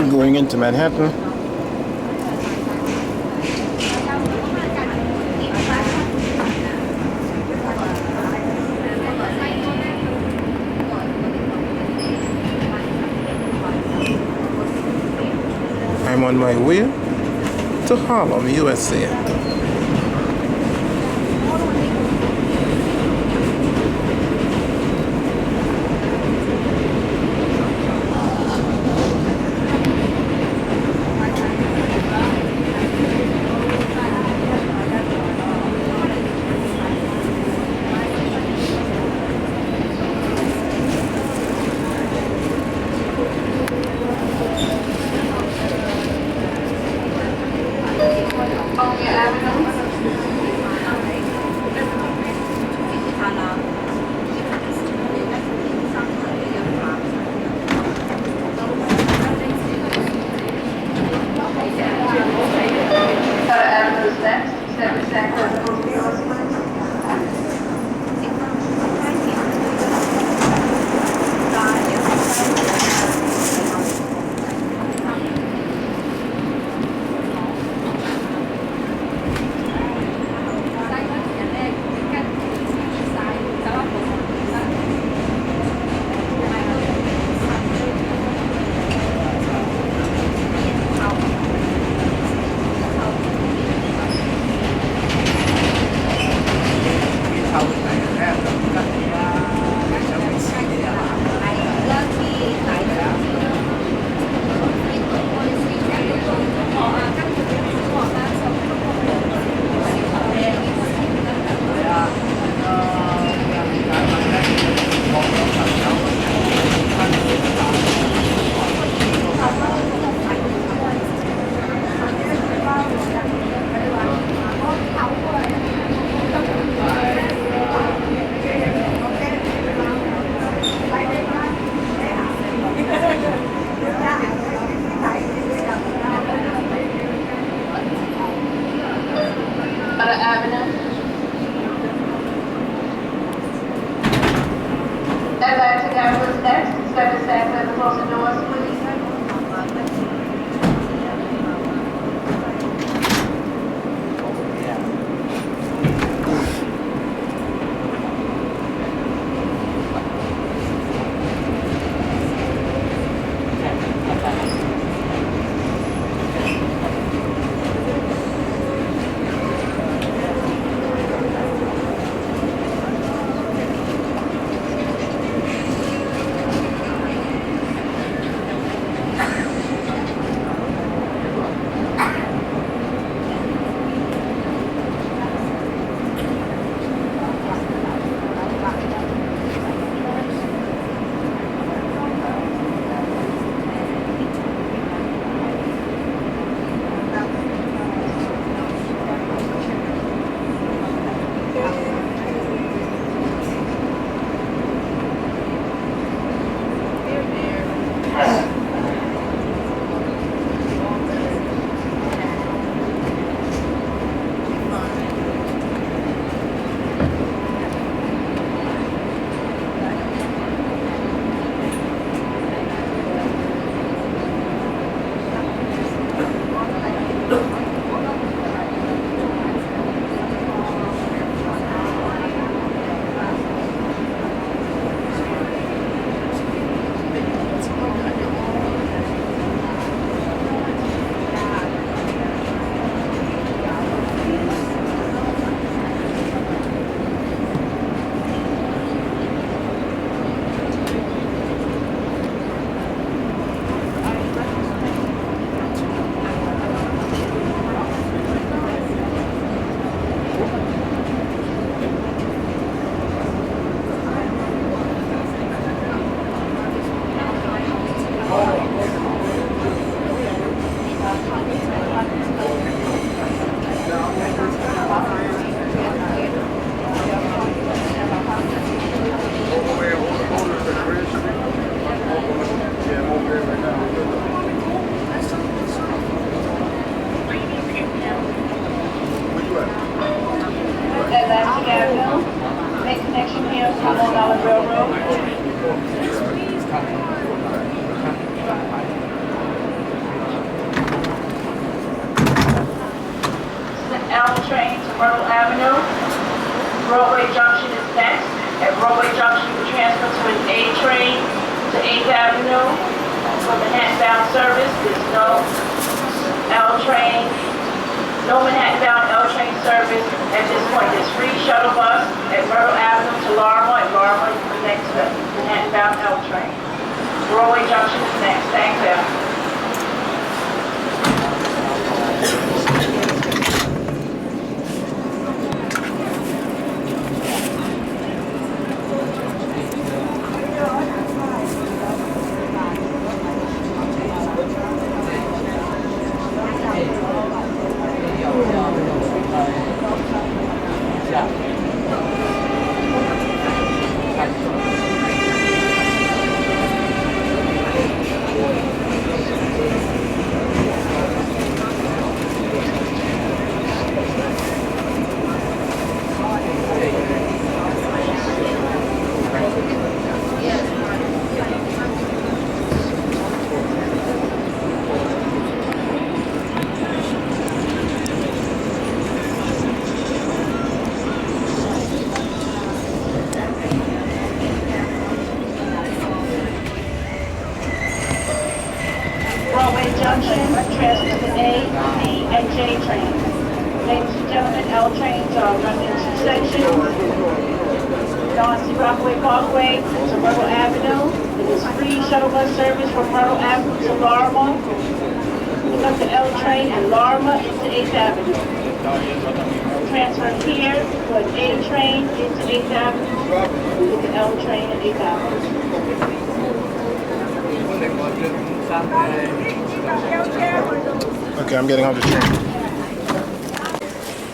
Going into Manhattan. I'm on my way to Harlem, USA. Park Avenue. Make connection here to Long Island Railroad. L train to Myrtle Avenue. Broadway Junction is next. At Broadway Junction, you transfer to an A train to 8th Avenue. For Manhattan-bound service, there's no L train, no Manhattan-bound L train service. At this point, there's free shuttle bus at Myrtle Avenue to Larimer, and Larimer is the next Manhattan-bound L train. Broadway Junction is next. Thank you. Okay, I'm getting off the train.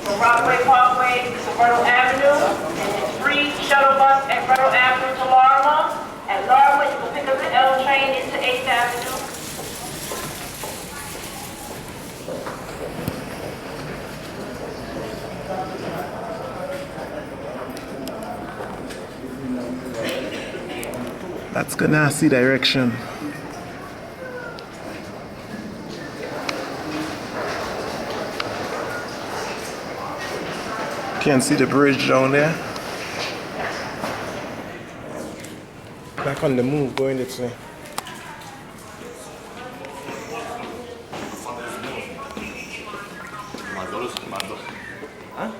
From Rockaway Parkway to Myrtle Avenue, and it's free shuttle bus at Myrtle Avenue to Larimer. At Larimer, you can pick up the L train into 8th Avenue. That's Ganassi direction. Can't see the bridge down there. Back on the move, going this way. Huh?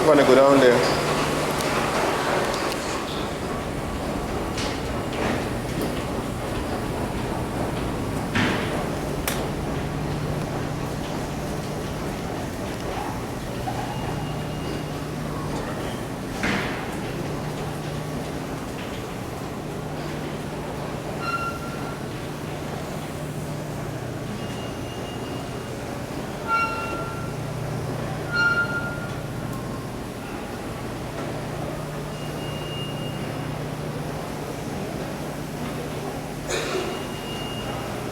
I'm gonna go down there.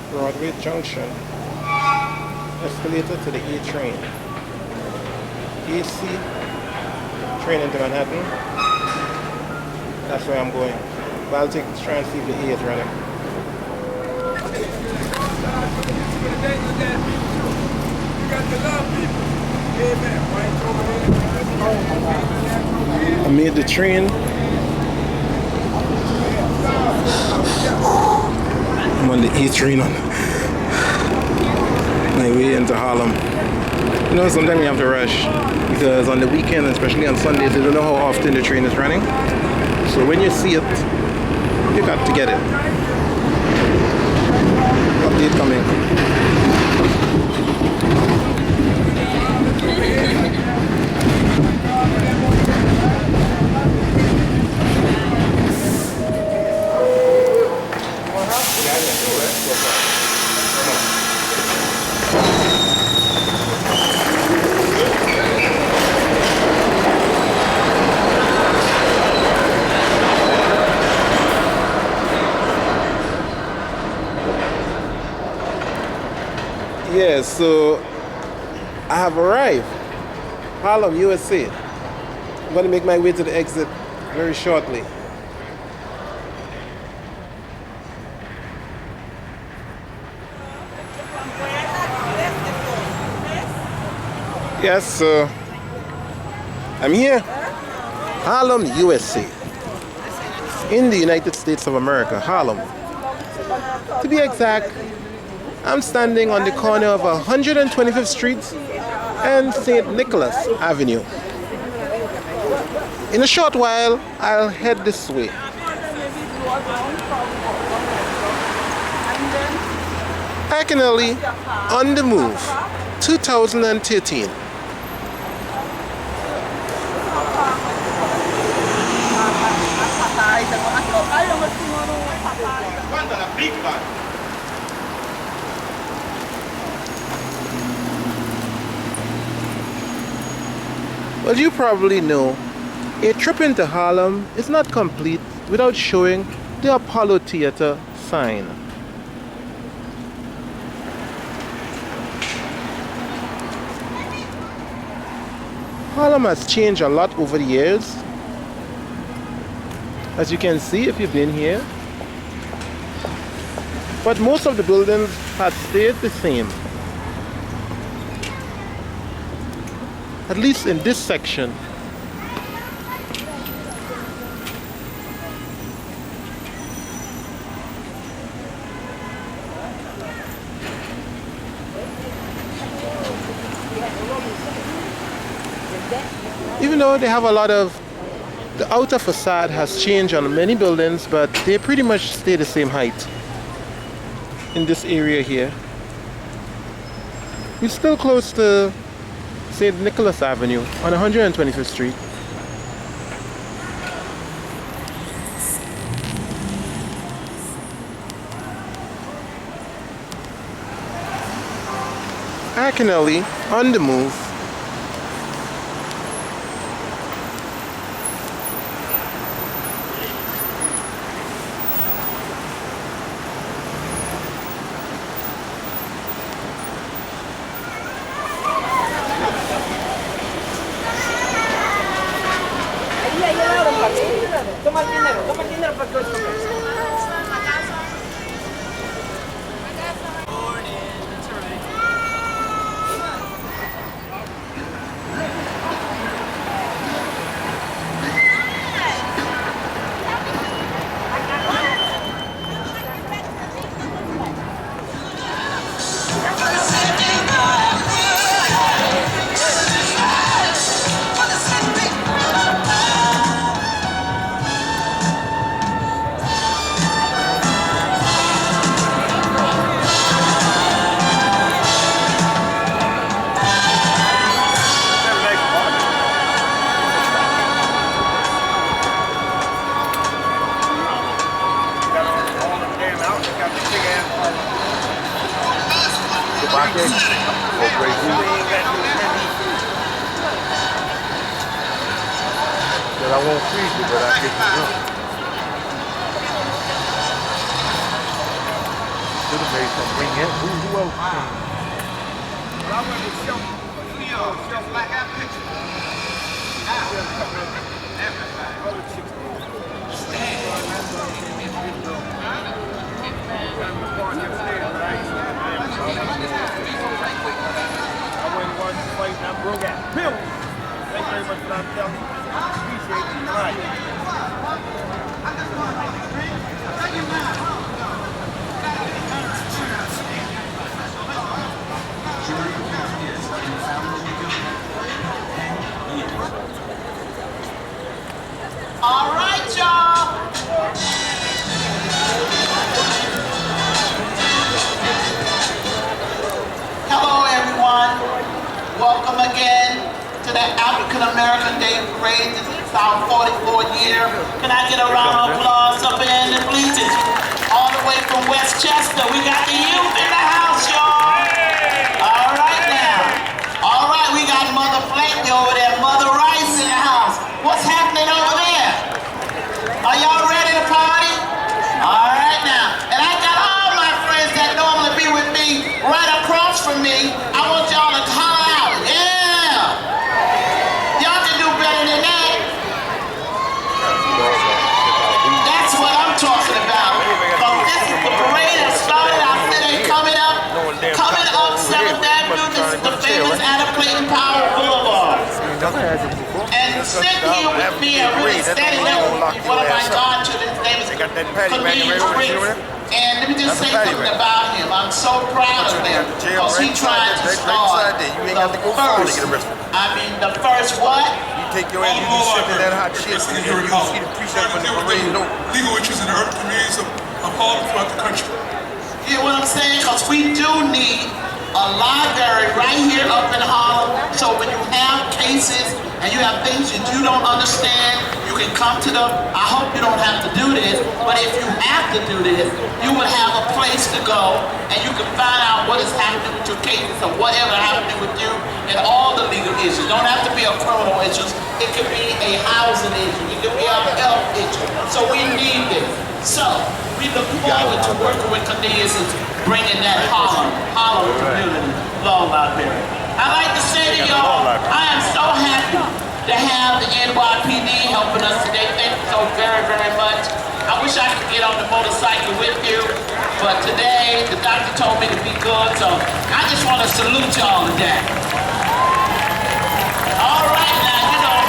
Broadway Junction, escalator to the A train. AC train into Manhattan. That's where I'm going. But I'll try and see if the A is running. I made the train. I'm on the A train on my way into Harlem. You know, sometimes you have to rush because on the weekend, especially on Sundays, you don't know how often the train is running. So when you see it, you got to get it. Update coming. Yeah, so I have arrived. Harlem, USA. I'm going to make my way to the exit very shortly. Yes, so I'm here. Harlem, USA. In the United States of America, Harlem. To be exact, I'm standing on the corner of 125th Street and St. Nicholas Avenue. In a short while, I'll head this way. Akinelli, On the Move, 2013. Well, you probably know, a trip into Harlem is not complete without showing the Apollo Theater sign. Harlem has changed a lot over the years. As you can see if you've been here. But most of the buildings have stayed the same. At least in this section. Even though they have a lot of, the outer facade has changed on many buildings, but they pretty much stay the same height in this area here. We're still close to St. Nicholas Avenue on 125th Street. Akinelli, On the Move. I won't freeze you, but I get you drunk. Should have made some bring in. Who else came? I went to show black eye picture. I went and watched the fight and I broke out. Bill! Thank you very much for that, telling me. Appreciate it. All right. All right, y'all. Hello, everyone. Welcome again to the African American Day Parade. This is our 44th year. Can I get a round of applause up in the bleachers? All the way from Westchester. We got the youth in the house, y'all. All right now. All right, we got Mother Flaky over there, Mother Rice in the house. What's happening over there? Are y'all ready to party? All right now. And I got all my friends that normally be with me right across from me. I want y'all to holler out. Yeah. Y'all can do better than that. That's what I'm talking about. But this is the parade that started. I said they coming up 7th Avenue. This is the famous Clayton, Powell Boulevard. And sitting here with me, I'm really standing there with one of my godchildren. His name is Prince. And let me just say something about him. I'm so proud of him because he tried to start the first what? You take your ass, you sit in that hot shit, and you see the precepts when the parade is over. Legal issues in the urban communities of Harlem throughout the country. You know what I'm saying? Because we do need a library right here up in Harlem, so when you have cases and you have things that you don't understand, you can come to them. I hope you don't have to do this, but if you have to do this, you will have a place to go and you can find out what is happening with your cases or whatever happening with you and all the legal issues. Don't have to be a criminal issue. It could be a housing issue. It could be a health issue. So we need this. So we look forward to working with Cornelius and bringing that Harlem community law library. I'd like to say to y'all, I am so happy to have the NYPD helping us today. Thank you so very, very much. I wish I could get on the motorcycle with you, but today the doctor told me to be good, so I just want to salute y'all today. All right now, you know.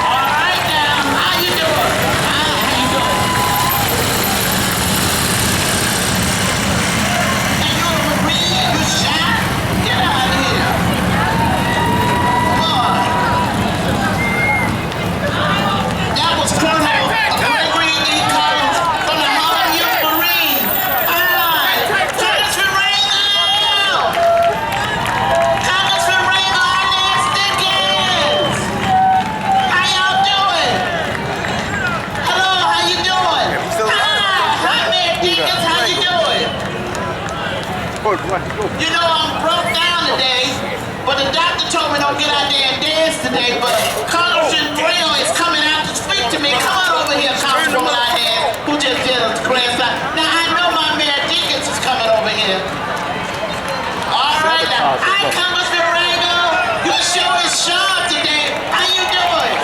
All right now, how you doing? How you doing? And you're a Marine, you shot? Get out of here. Come on. That was Colonel Gregory E. Collins from the Harlem Youth Marines. Congressman Rangel! Congressman Rangel, our next Dinkins! How y'all doing? Hello, how you doing? Hi, man, Dinkins, how you doing? You know, I'm broke down today, but the doctor told me don't get out there and dance today, but Congressman Rangel is coming out to speak to me. Come on over here, Congresswoman I had, who just did a grand side. Now, I know my mayor Dinkins is coming over here. All right, now. Hi, Congressman Rangel. Your show is sharp today. How you doing?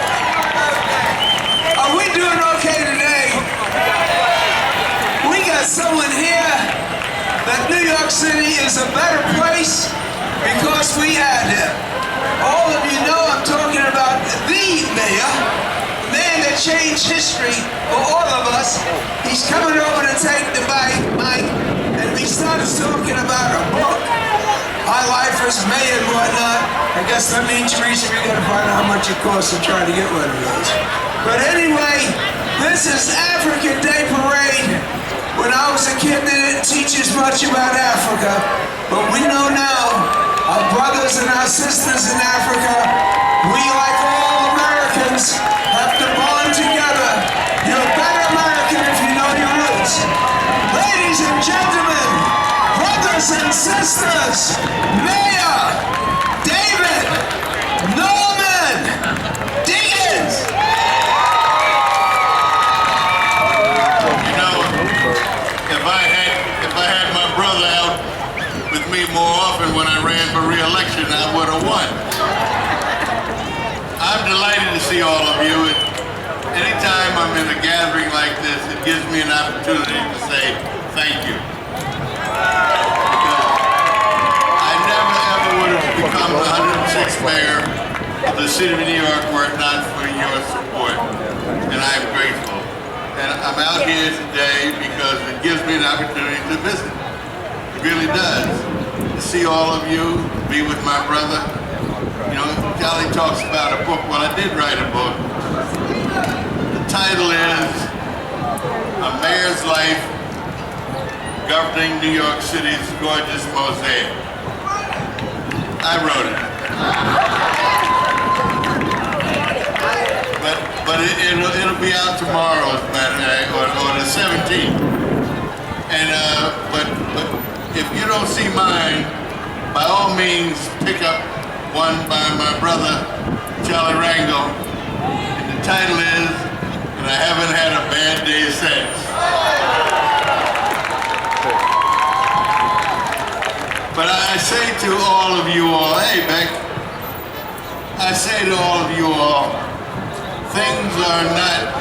Are we doing okay today? We got someone here that New York City is a better place because we had him. All of you know I'm talking about the mayor, the man that changed history for all of us. He's coming over to take the mic, and we started talking about a book, Our Life as Mayor and whatnot. I guess that means, Teresa, we gotta find out how much it costs to try to get one of those. But anyway, this is African Day Parade. When I was a kid, they didn't teach us much about Africa, but we know now, our brothers and our sisters in Africa, we, like all Americans, have to bond together. You're a better American if you know your roots. Ladies and gentlemen, brothers and sisters, Mayor David Norman Dinkins. If I had my brother out with me more often when I ran for re-election, I would have won. I'm delighted to see all of you. Anytime I'm in a gathering like this, it gives me an opportunity to say thank you. Because I never ever would have become the 106th mayor of the city of New York were it not for your support. And I'm grateful. And I'm out here today because it gives me an opportunity to visit. It really does. To see all of you, be with my brother. You know, Charlie talks about a book. Well, I did write a book. The title is A Mayor's Life Governing New York City's Gorgeous Mosaic. I wrote it. But it'll be out tomorrow, as a matter of fact, or the 17th. And but if you don't see mine, by all means pick up one by my brother Charlie Rangel. And the title is "And I Haven't Had a Bad Day Since." But I say to all of you all, hey Beck, I say to all of you all, things are not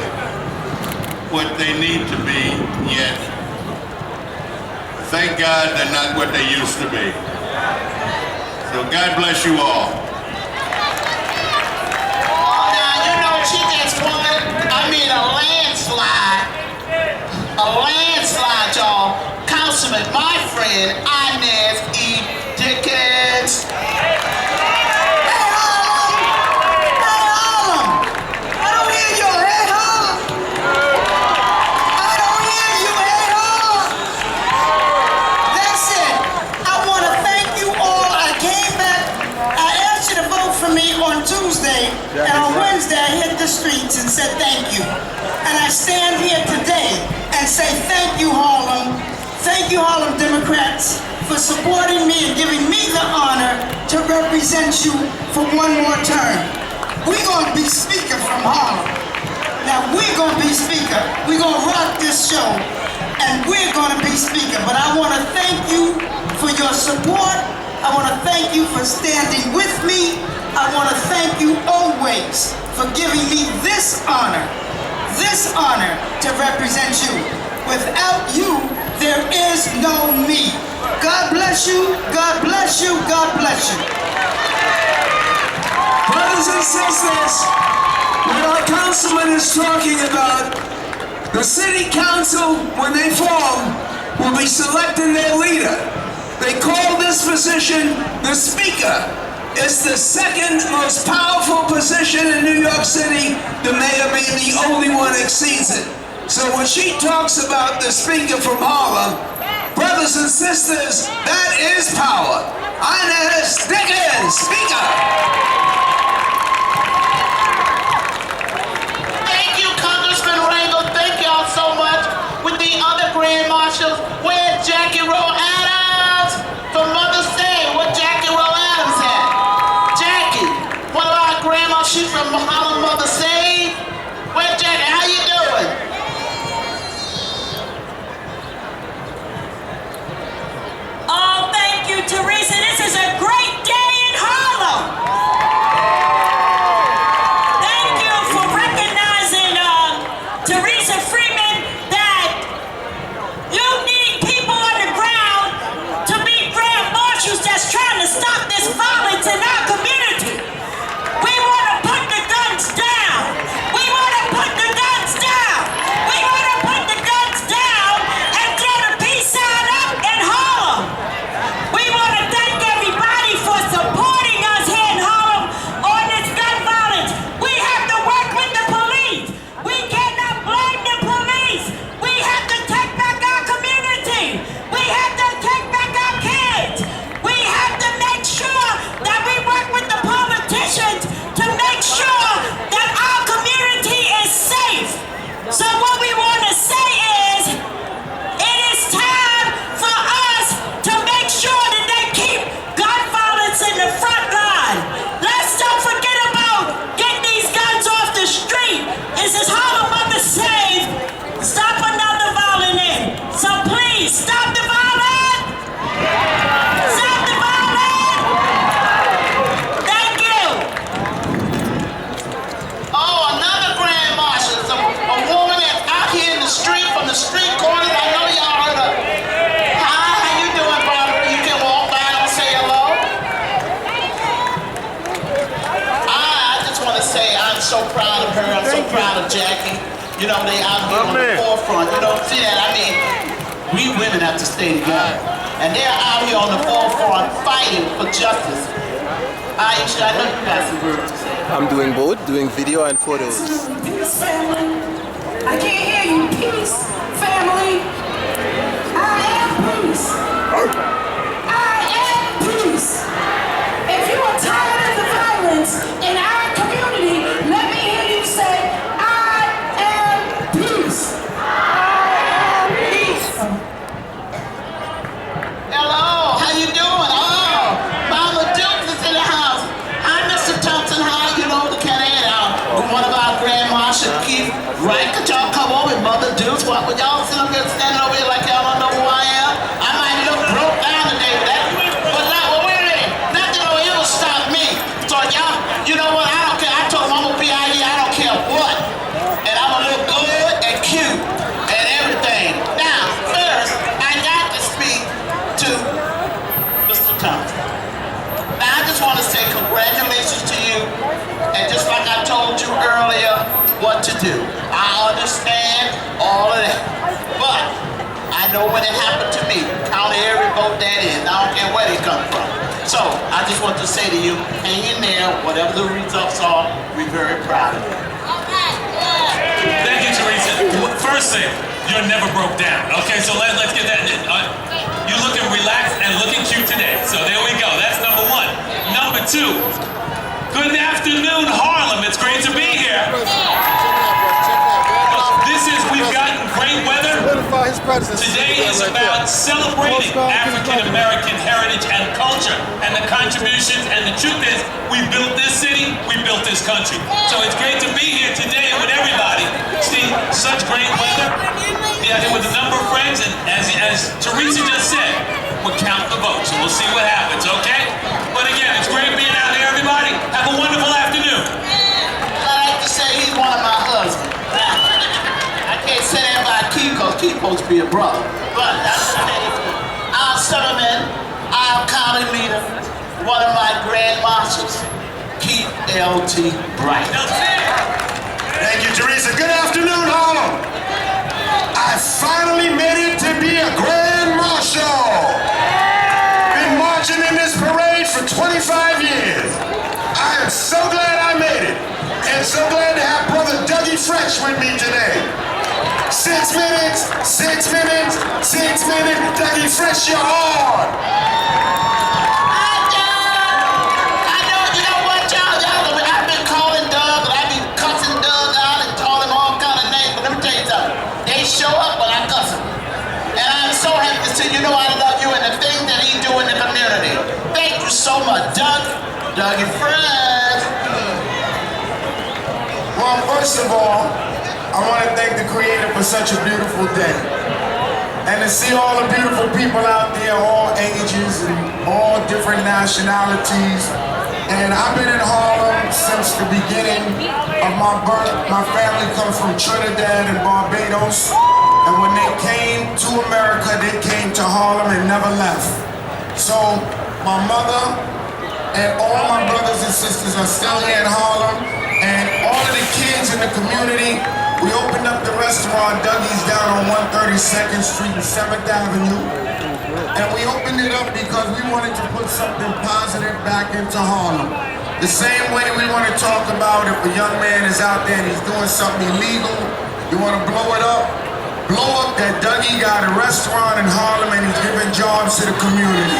what they need to be yet. Thank God they're not what they used to be. So God bless you all. Now, you know, she just won, a landslide, y'all. Councilman, my friend, Inez E. Dinkins. And on Wednesday, I hit the streets and said thank you. And I stand here today and say thank you, Harlem. Thank you, Harlem Democrats, for supporting me and giving me the honor to represent you for one more term. We're going to be Speaker from Harlem. Now, we're going to be Speaker. We're going to rock this show. And we're going to be Speaker. But I want to thank you for your support. I want to thank you for standing with me. I want to thank you always for giving me this honor to represent you. Without you, there is no me. God bless you, God bless you, God bless you. Brothers and sisters, what our councilman is talking about, the city council, when they form, will be selecting their leader. They call this position the Speaker. It's the second most powerful position in New York City, the mayor being the only one that exceeds it. So when she talks about the Speaker from Harlem, brothers and sisters, that is power. Inez Dinkins, Speaker. Thank you, Congressman Rangel. Thank y'all so much. With the other Grand Marshals, where's Jackie Rowe Adams? For Mother's Day, what Jackie Rowe Adams had? One of our grandmas, she's from Harlem, Mother Save. Where's Jackie? How you doing? Oh, thank you, Teresa. This is a great day in Harlem. Thank you for recognizing Teresa Freeman that you need people on the ground to be grand marshals that's trying to stop this violence in our community. We want to put the guns down. We want to put the guns down. We want to put the guns down and throw the peace sign up in Harlem. We want to thank everybody for supporting us here in Harlem on this gun violence. We have to work with the police. We cannot blame the police. We have to take back our community. We have to take back our kids. We have to make sure that we work with the politicians to make sure that our community is safe. So what we want to say is, it is time for us to make sure that they keep gun violence in the front line. Let's don't forget about getting these guns off the street. This is Harlem Mother Save. Stop another violent in. So please, stop the violence. Stop the violence. Thank you. Oh, another Grand Marshal. A woman that's out here in the street, from the street corners. I know y'all heard her. Hi, how you doing, Barbara? You can walk by and say hello. I just want to say I'm so proud of her. I'm so proud of Jackie. You know, they out here on the forefront. You don't see that. I mean, we women have to stay together. And they're out here on the forefront fighting for justice. Aisha, I know you got some words to say. I'm doing both, doing video and photos. Peace, family. I can't hear you. Peace, family. I am peace. I am peace. If you are tired of the violence in our community, let me hear you say, I am peace. I am peace. know when it happened to me. Count every vote that is. I don't care where they come from. So I just want to say to you, hang in there. Whatever the results are, we're very proud of you. Thank you, Teresa. First thing, you're never broke down. Okay, so let's get that. You're looking relaxed and looking cute today. So there we go. That's number one. Number two, good afternoon, Harlem. It's great to be here. We've gotten great weather. Today is about celebrating African American heritage and culture and the contributions, and the truth is, we built this city, we built this country. So it's great to be here today with everybody. See such great weather. Be out here with a number of friends, and as Teresa just said, we'll count the votes, and we'll see what happens, okay? But again, it's great being out here, everybody. Have a wonderful afternoon. I like to say he's one of my husbands. I can't say that about Keith, because Keith's supposed to be a brother. But that's okay. Our settlement, our county leader, one of my grand marshals, Keith L.T. Bright. Thank you, Teresa. Good afternoon, Harlem. I finally made it to be a grand marshal. Been marching in this parade for 25 years. I am so glad I made it. And so glad to have Brother Dougie Fresh with me today. 6 minutes, 6 minutes, 6 minutes. Dougie Fresh, you're on. I know, you know what, y'all, I've been calling Doug, and I've been cussing Doug out and calling him all kind of names, but let me tell you something. They show up when I cuss them. And I'm so happy to say, you know I love you and the things that he do in the community. Thank you so much, Dougie Fresh. Well, first of all, I want to thank the Creator for such a beautiful day. And to see all the beautiful people out there, all ages and all different nationalities. And I've been in Harlem since the beginning of my birth. My family comes from Trinidad and Barbados. And when they came to America, they came to Harlem and never left. So my mother and all my brothers and sisters are still here in Harlem. And all of the kids in the community, we opened up the restaurant Dougie's down on 132nd Street and 7th Avenue. And we opened it up because we wanted to put something positive back into Harlem. The same way we want to talk about if a young man is out there and he's doing something illegal, you want to blow it up, blow up that Dougie got a restaurant in Harlem and he's giving jobs to the community.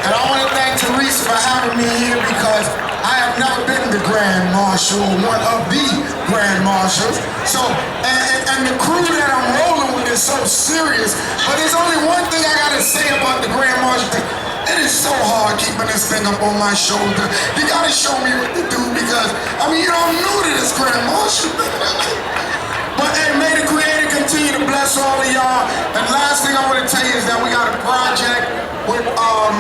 And I want to thank Teresa for having me here because I have never been the Grand Marshal, one of the Grand Marshals. So, and the crew that I'm rolling with is so serious. But there's only one thing I gotta say about the Grand Marshal thing. It is so hard keeping this thing up on my shoulder. You gotta show me what to do because, I mean, I'm new to this Grand Marshal. But hey, may the Creator continue to bless all of y'all. And last thing I want to tell you is that we got a project with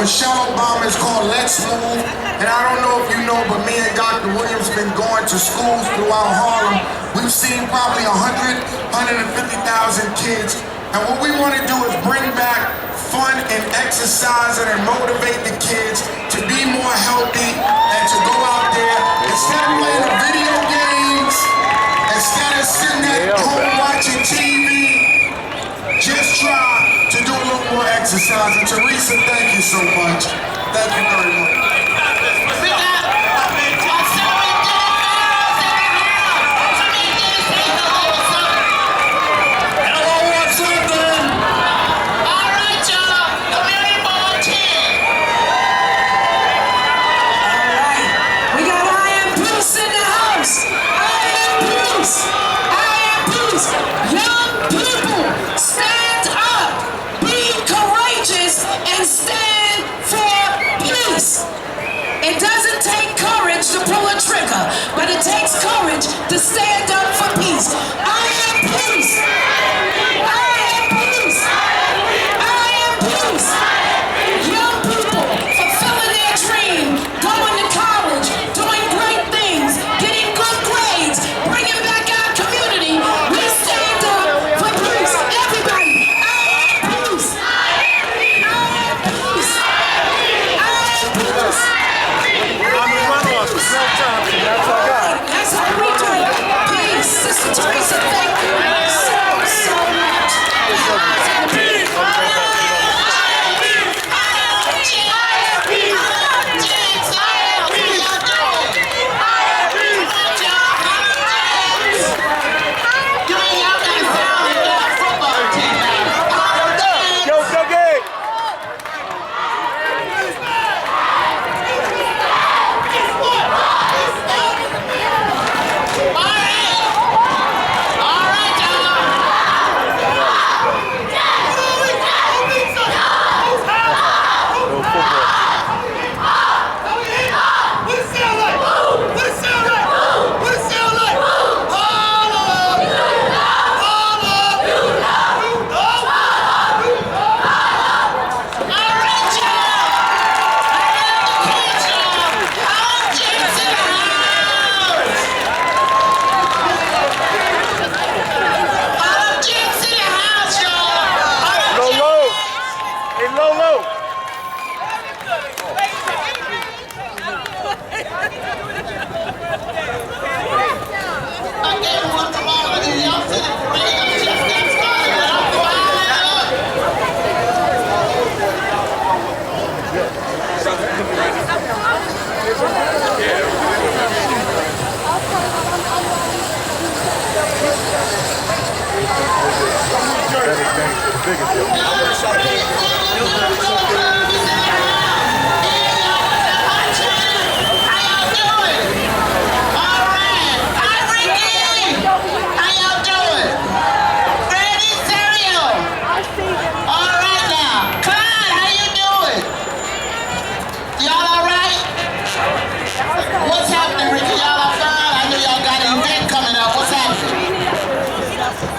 Michelle Obama. It's called Let's Move. And I don't know if you know, but me and Dr. Williams been going to schools throughout Harlem. We've seen probably 150,000 kids. And what we want to do is bring back fun and exercising and motivate the kids to be more healthy and to go out there instead of playing the video games. Instead of sitting at home watching TV, just try to do a little more exercise. And Teresa, thank you so much. Thank you very much. It doesn't take courage to pull a trigger, but it takes courage to stand up for peace. I am peace. I am peace. I am peace. Young people fulfilling their dream, going to college, doing great things, getting good grades, bringing back our community. We stand up for peace. Everybody, I am peace. I am peace. I am peace. I'm a runoff. It's no time. That's all I got. That's how we do it. Peace, Sister Teresa.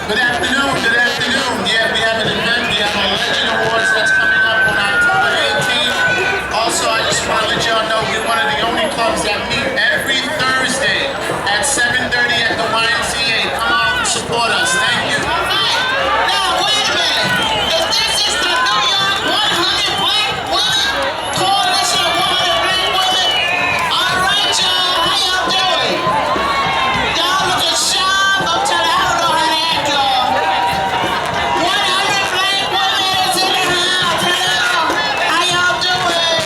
Good afternoon, good afternoon. Yeah, we have an event. We have a Legend Awards that's coming up on October 18th. Also, I just want to let y'all know we're one of the only clubs that meet every Thursday at 7:30 at the YMCA. Come on and support us. Thank you. All right. Now, wait a minute. If this is the New York 100 Black Women Coalition of 100 Black Women, all right, y'all, how y'all doing? Y'all looking sharp up to the house. 100 Black Women is in the house. Hello. How y'all doing?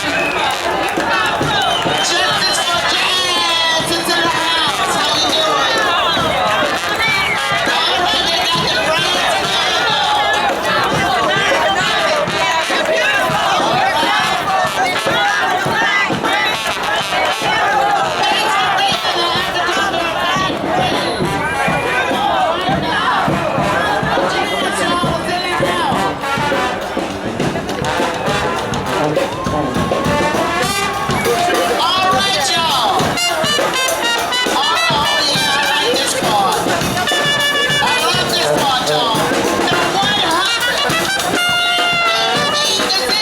Justice for Jazz is in the house. How you doing? All right, they got the brains in all right, y'all. Oh, yeah, I like this part. I love this part, y'all. Now, 100 is in the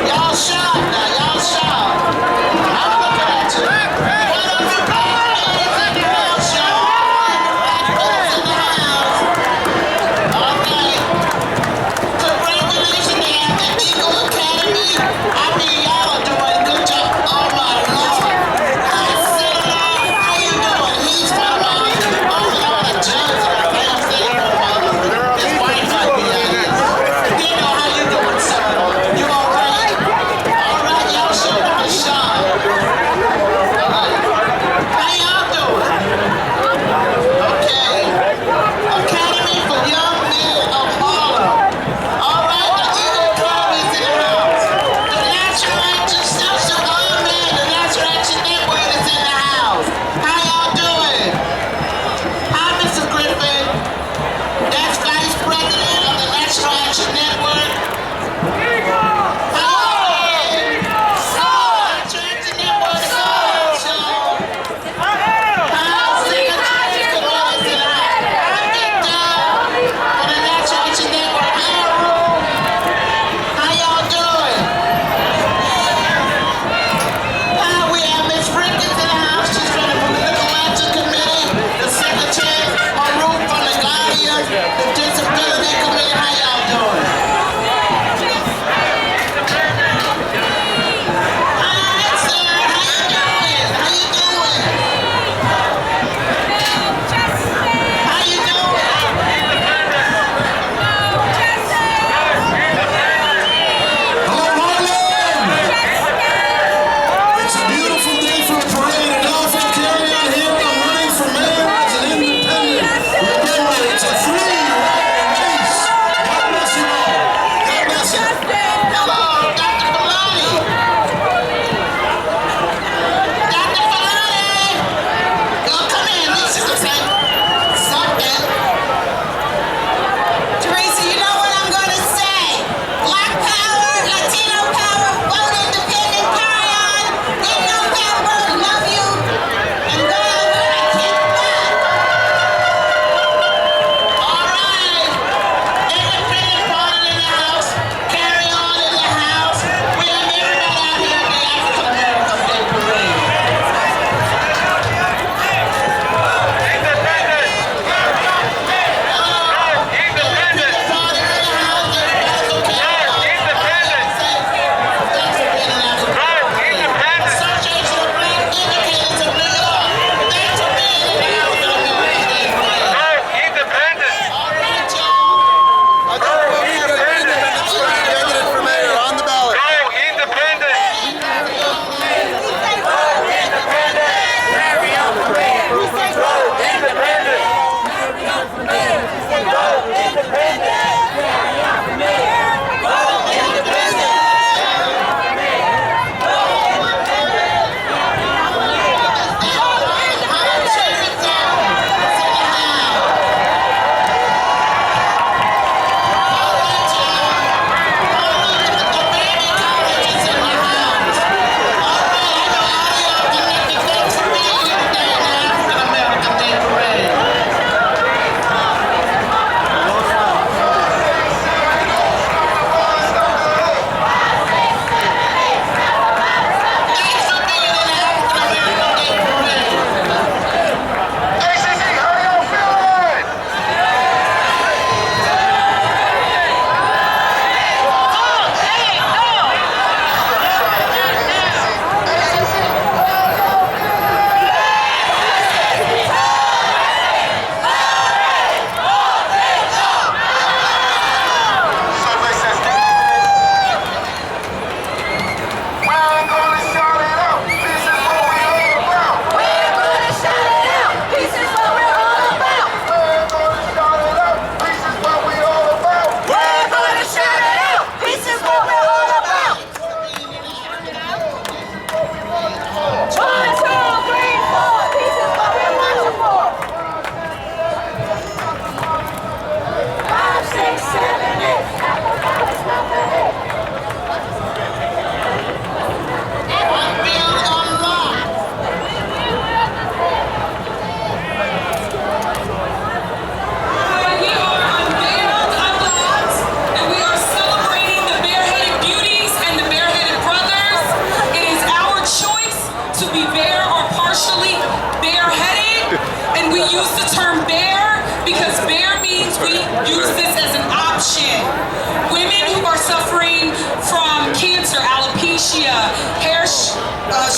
Y'all sharp now, y'all sharp. I'm looking at you.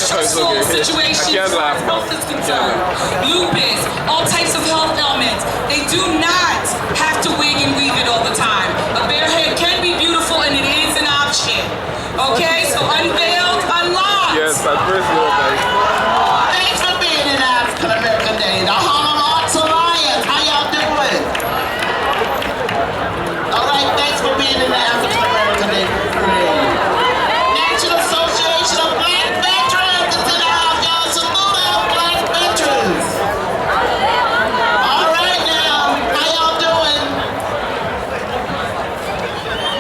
stressful situations as far as health is concerned. Lupus, all types of health ailments. They do not have to wig and weave it all the time. A bare head can be beautiful and it is an option. Okay, so unveiled, unlocked. Yes, that's personal, guys. Thanks for being in African American Day. The Harlem Arts Alliance, how y'all doing? All right, thanks for being in the African American Day Parade. National Association of Black Veterans is in the house, y'all. Salute our Black veterans. All right now, how y'all doing?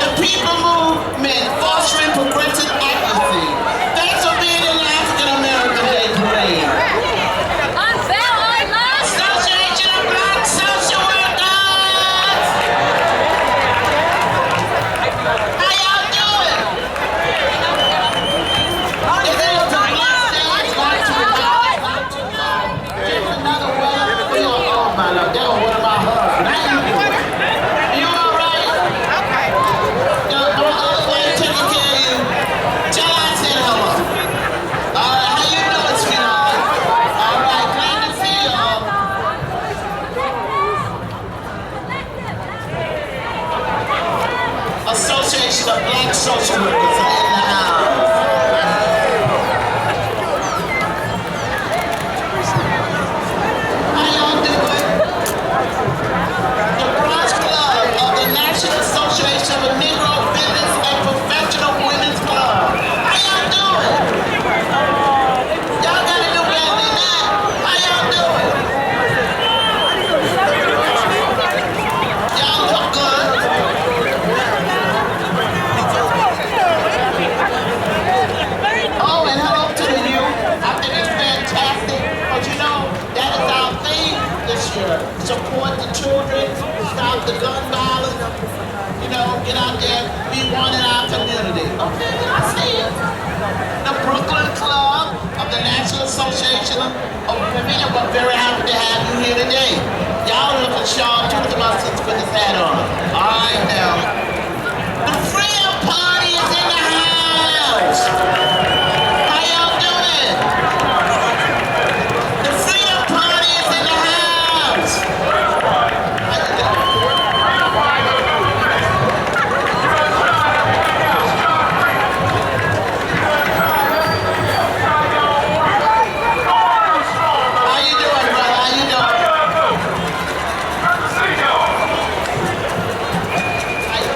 The People Movement, fostering progressive advocacy. Thanks for being in the African American Day Parade. Association of Black Social Workers. How y'all doing? Is it a black day? There's another way. Oh my Lord, that was one of my husbands. How you doing? You all right? Okay. My other lady taking care of you. Tell her I said hello. All right, how you doing, sweetheart? All right, glad to see y'all. Association of Black Social Workers are in the house. How y'all doing? The Bronx Club of the National Association of Negro Business and Professional Women's Club. How y'all doing? Y'all gotta do better than that. How y'all doing? Y'all look good. Oh, and hello to the youth. I think it's fantastic. But you know, that is our theme this year. Support the children, stop the gun violence, you know, get out there, be one in our community. Okay, I see it. The Brooklyn Club of the National Association of Women, and we're very happy to have you here today. Y'all look at Sean, talk to my sister with his hat on. All right now. The Freedom Party is in the house. How y'all doing? The Freedom Party is in the house. How you doing, brother? How you doing? How you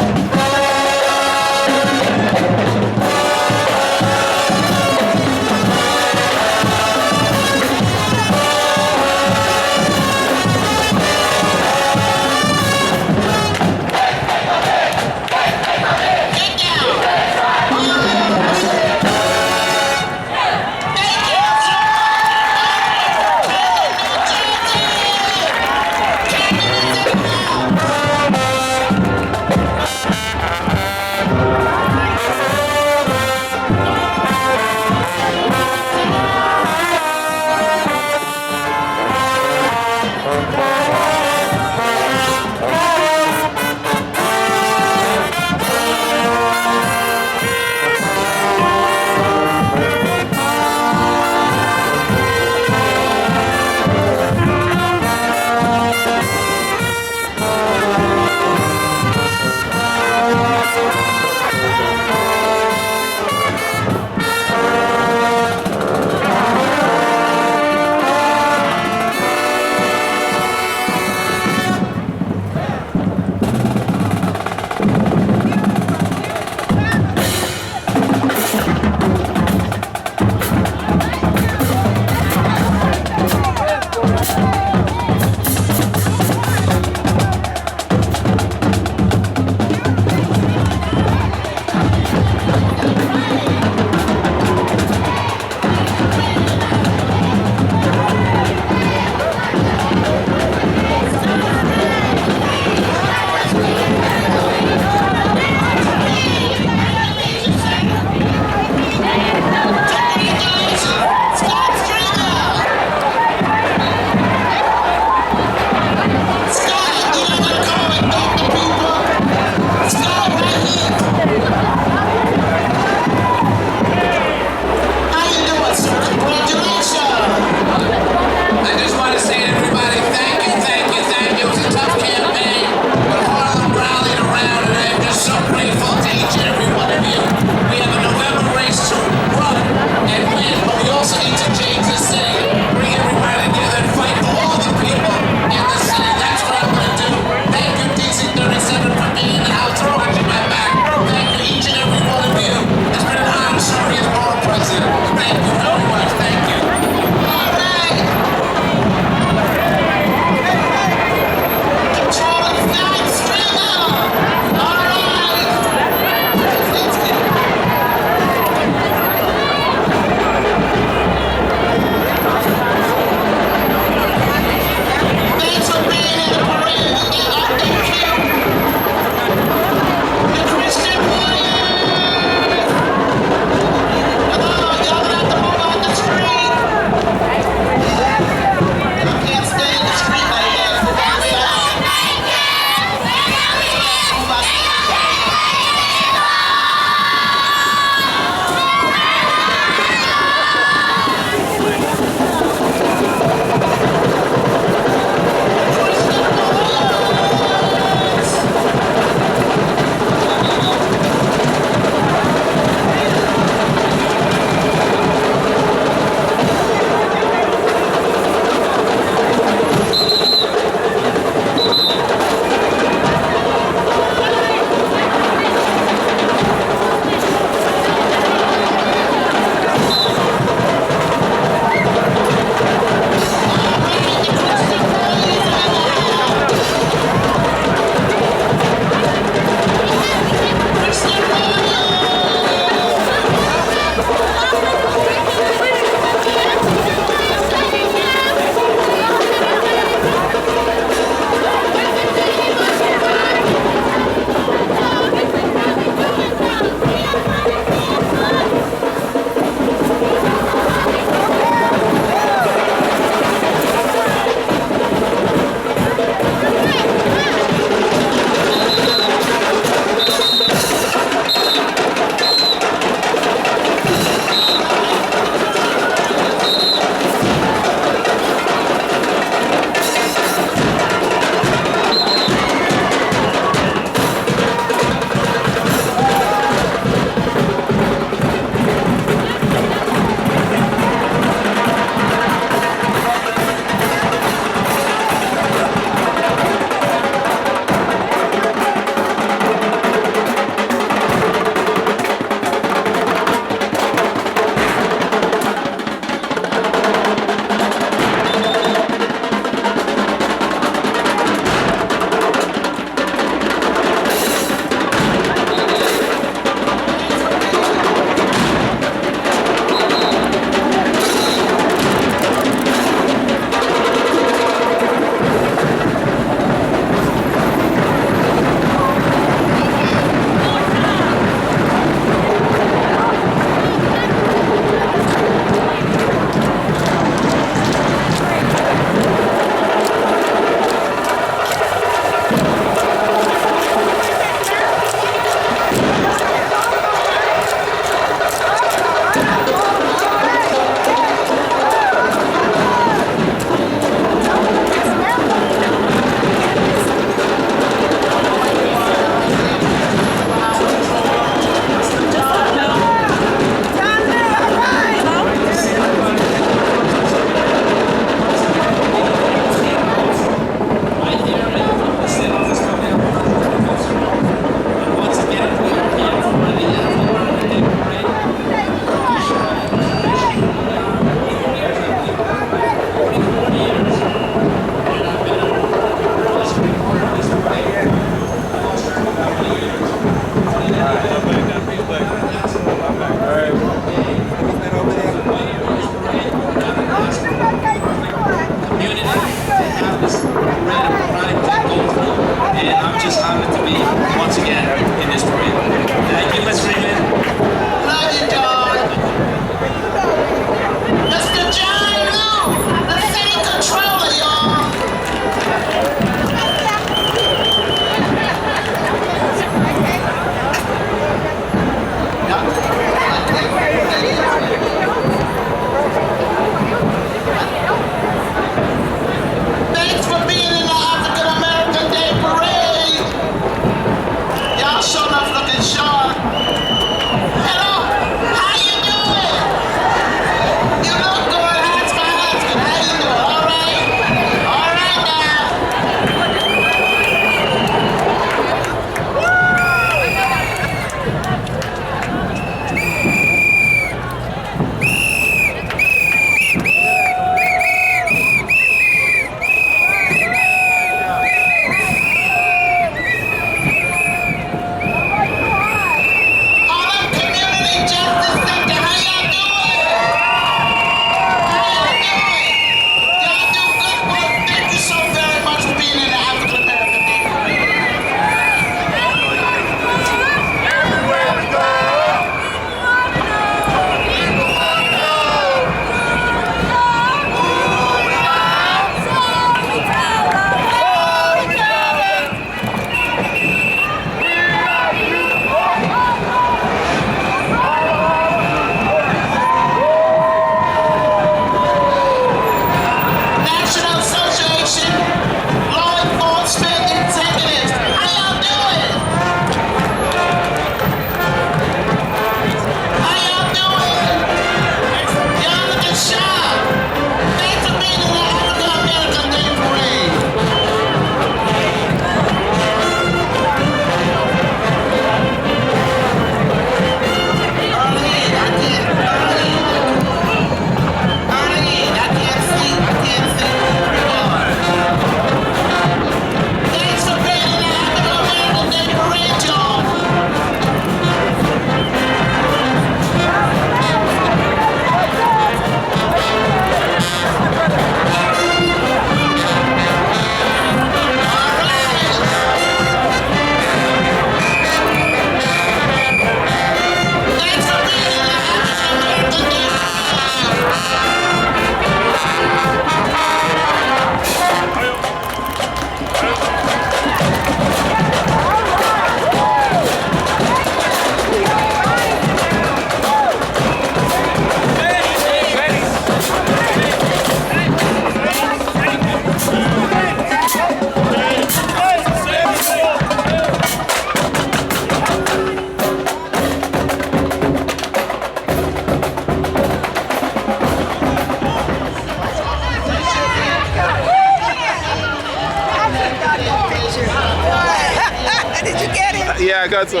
Yeah, I got some.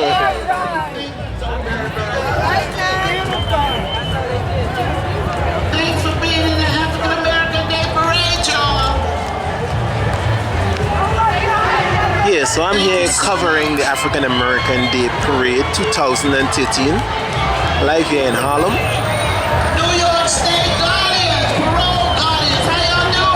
Thanks for being in the African American Day Parade, y'all. Yeah, so I'm here covering the African American Day Parade 2013, live here in Harlem. New York State Guardians, parole guardians, how y'all doing?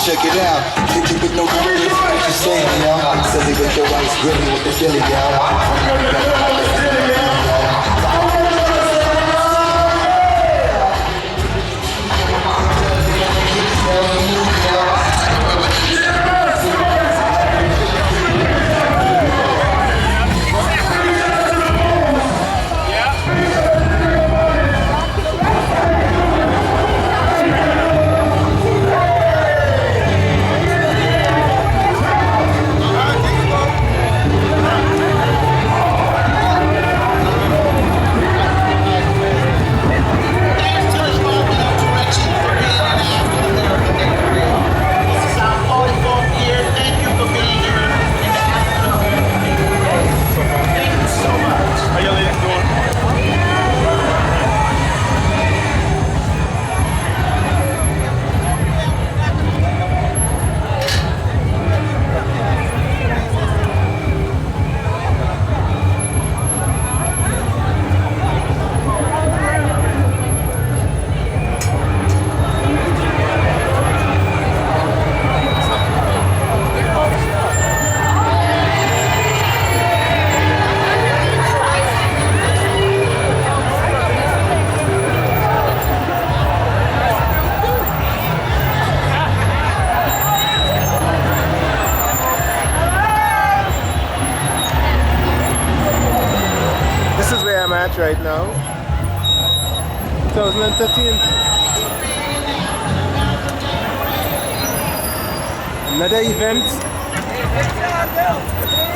Check it out. Hit you with no credit. What you saying, y'all? Silly with your ice, gritty with the Philly, March right now. 2013. Another event.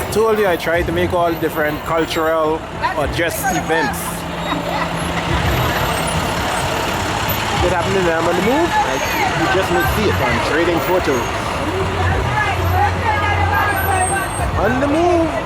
I told you I tried to make all different cultural or just events. What happened to them on the move? You just may see it on trading photos. On the move.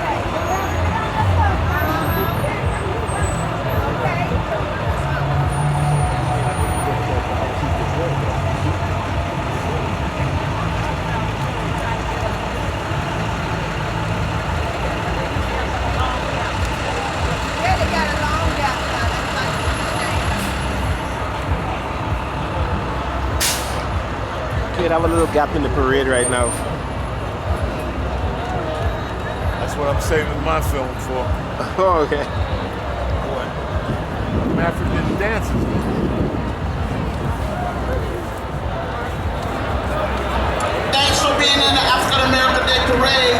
We'd have a little gap in the parade right now. That's what I'm saving my film for. Oh, okay. What? African dances. Thanks for being in the African American Day Parade.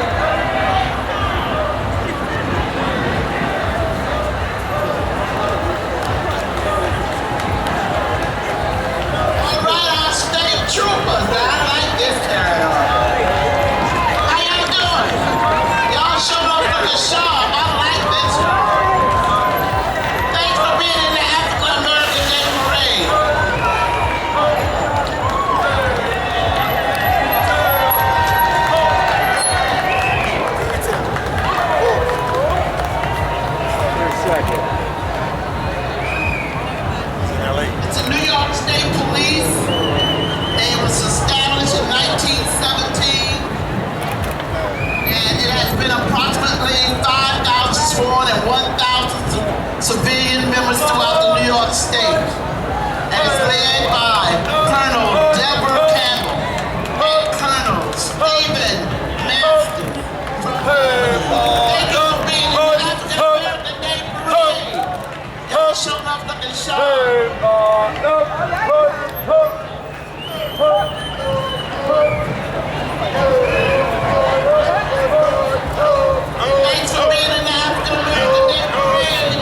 Troopers, I like this town. How y'all doing? Y'all showed up looking sharp. I like this one. Thanks for being in the African American Day Parade. It's a New York State Police. It was established in 1917, and it has been approximately 5,000 sworn and 1,000 civilian members throughout the New York State. And it's led by Colonel Deborah Campbell and Colonel Stephen Manston. Thank you for being in the African American Day Parade. Y'all showed up looking sharp. Thanks for being in the African American Day Parade.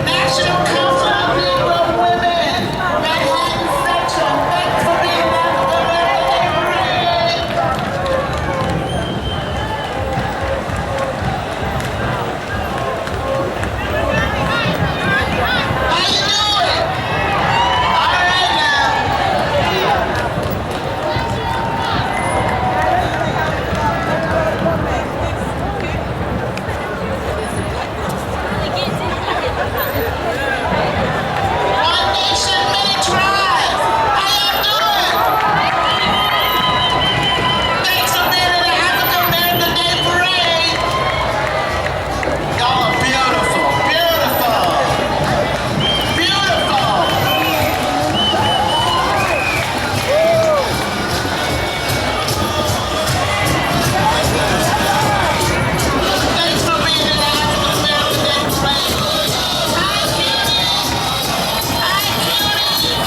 National Council of Negro Women, Manhattan Section. Thanks for being in the African American Day How you doing? All right now. One nation, many tribes. How y'all doing? Thanks for being in the African American Day Parade. Y'all are beautiful, beautiful, beautiful. Thanks for being in the African American Day Parade. Hi, cutie. Hi, cutie.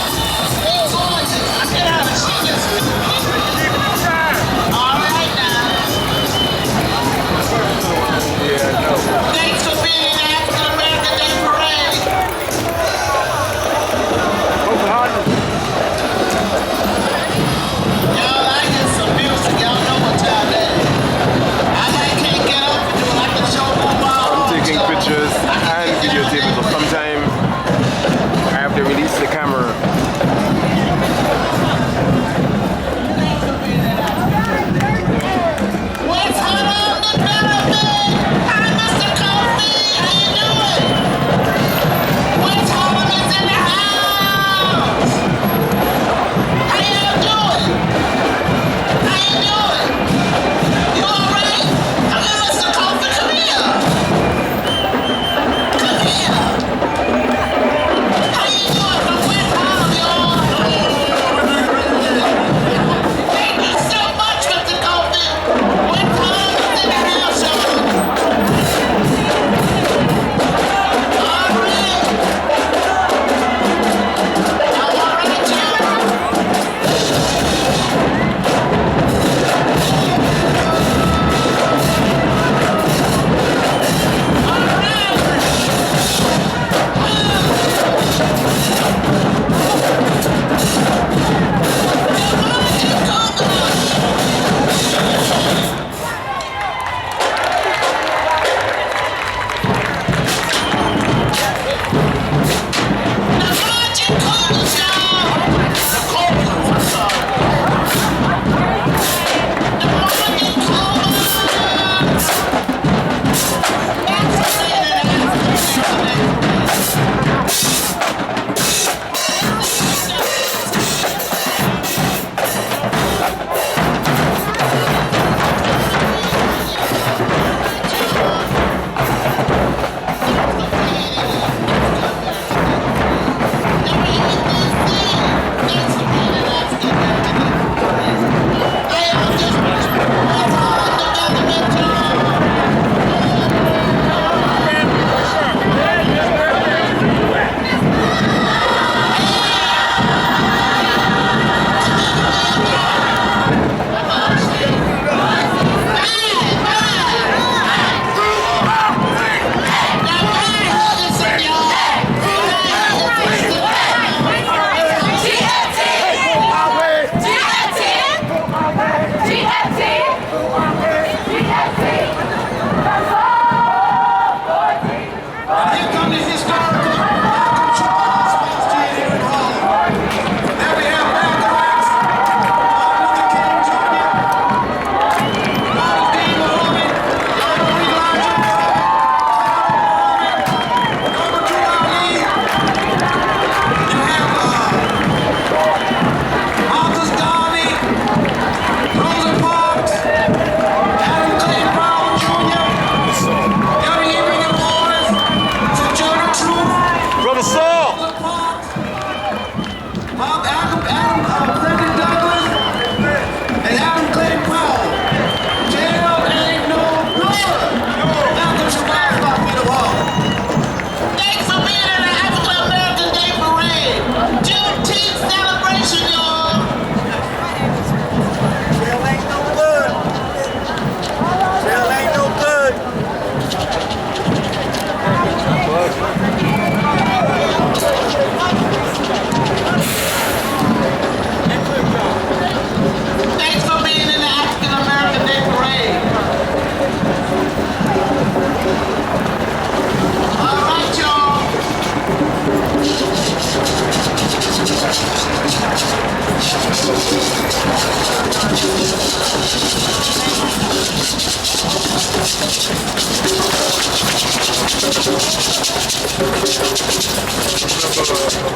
Hey, gorgeous. I get out of shit. All right now. Thanks for being in the African American Day Parade. Y'all, I hear some music. Y'all know what y'all did. I can't get up and do like a show on my own. Taking pictures and videotaping, so sometime I have to release the camera. What's hot on the building? Hi, Mr. Kofi. How you doing? What's Harlem is in the house? How y'all doing? How you doing? You all right? Come here, Mr. Kofi. Come here. Come here.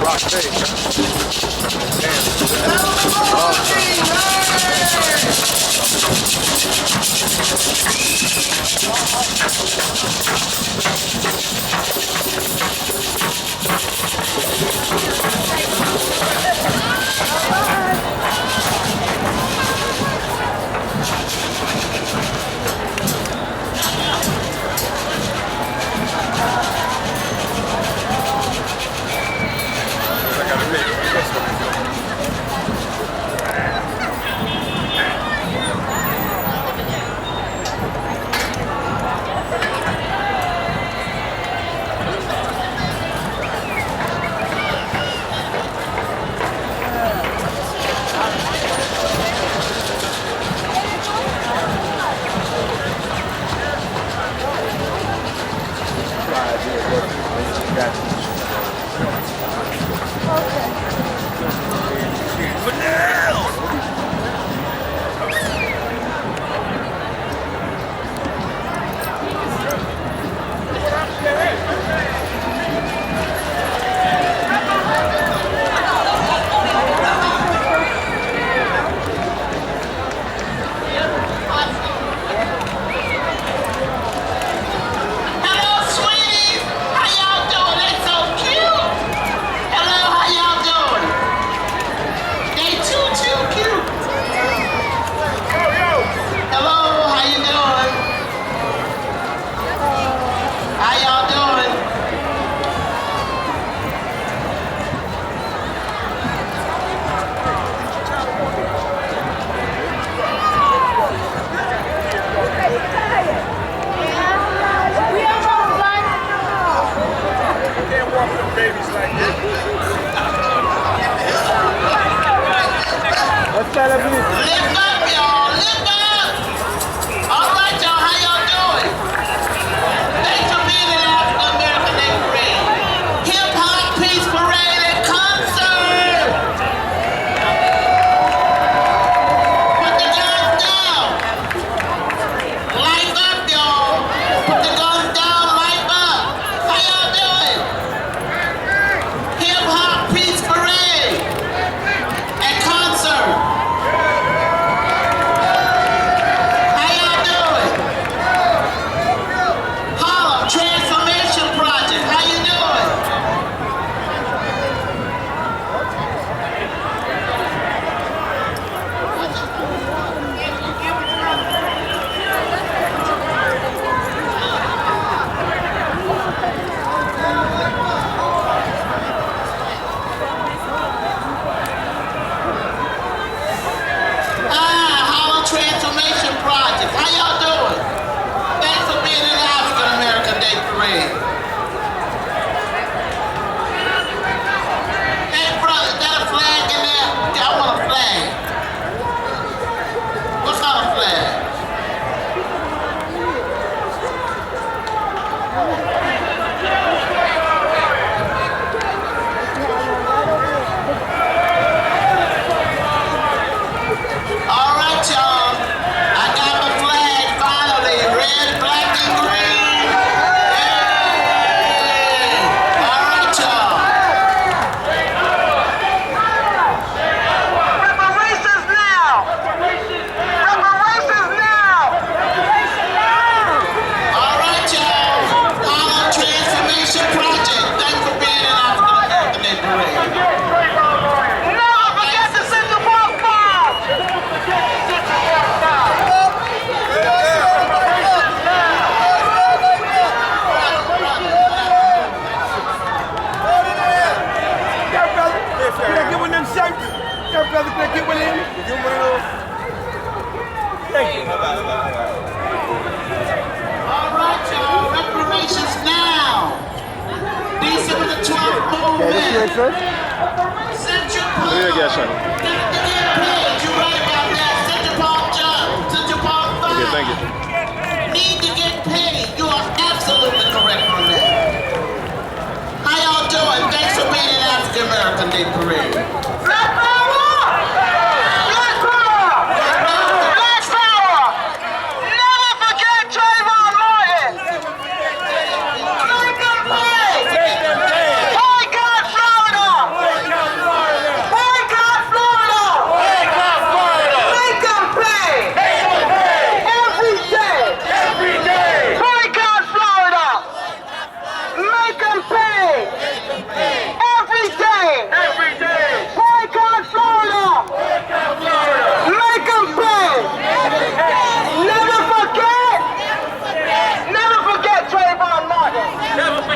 rock face,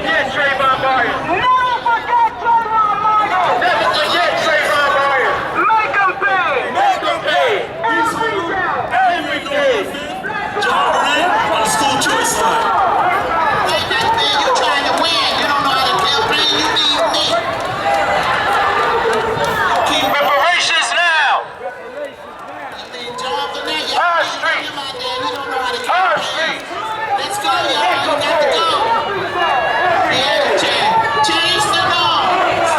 forget Trayvon Martin. Never forget Trayvon Martin. Never forget Trayvon Martin. Make them pay. Make them pay. Every day. John Green on the school choice line. You're trying to win. You don't know how to campaign. You need me. Keep reparations now. Our street. Our street. Let's go, y'all. You got to go. Yeah, change the law.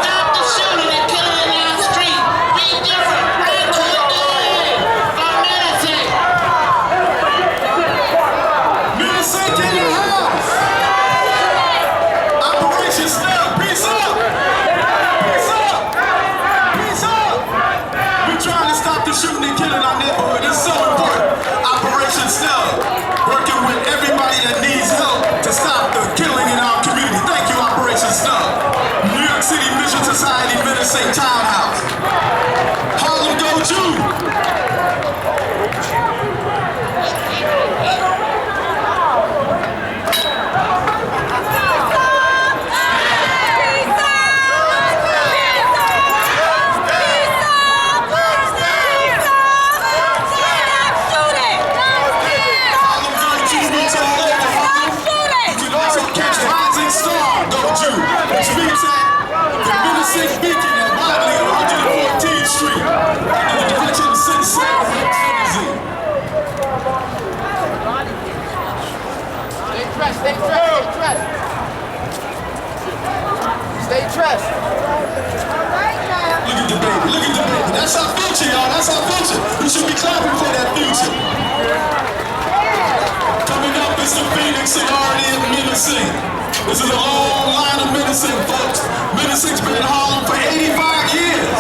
Stop the shooting and killing in our street. Be different. Break the day. For medicine. Medicine in your house. Operation Snell. Peace up. Peace up. Peace up. We're trying to stop the shooting and killing our neighborhood. It's so important. Operation Snell. Working with everybody that needs help to stop the killing in our community. Thank you, Operation Snell. New York City Mission Society, Menacing Townhouse. Harlem Go Jew. Stay dressed. Look at the baby, look at the baby. That's our future, y'all. That's our future. We should be clapping for that future. Coming up is the Phoenix sorority of menacing. This is a long line of menacing, folks. Menacing's been in Harlem for 85 years.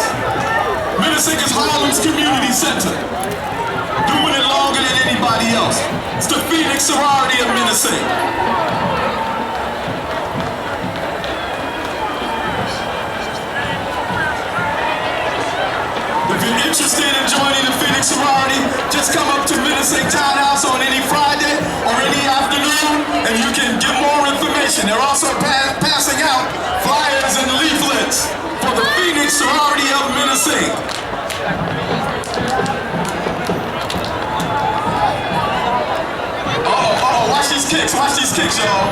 Menacing is Harlem's community center. Doing it longer than anybody else. It's the Phoenix sorority of menacing. If you're interested in joining the Phoenix sorority, just come up to Menacing Townhouse on any Friday or any afternoon, and you can get more information. They're also passing out flyers and leaflets for the Phoenix sorority of Menacing. Watch these kicks, y'all.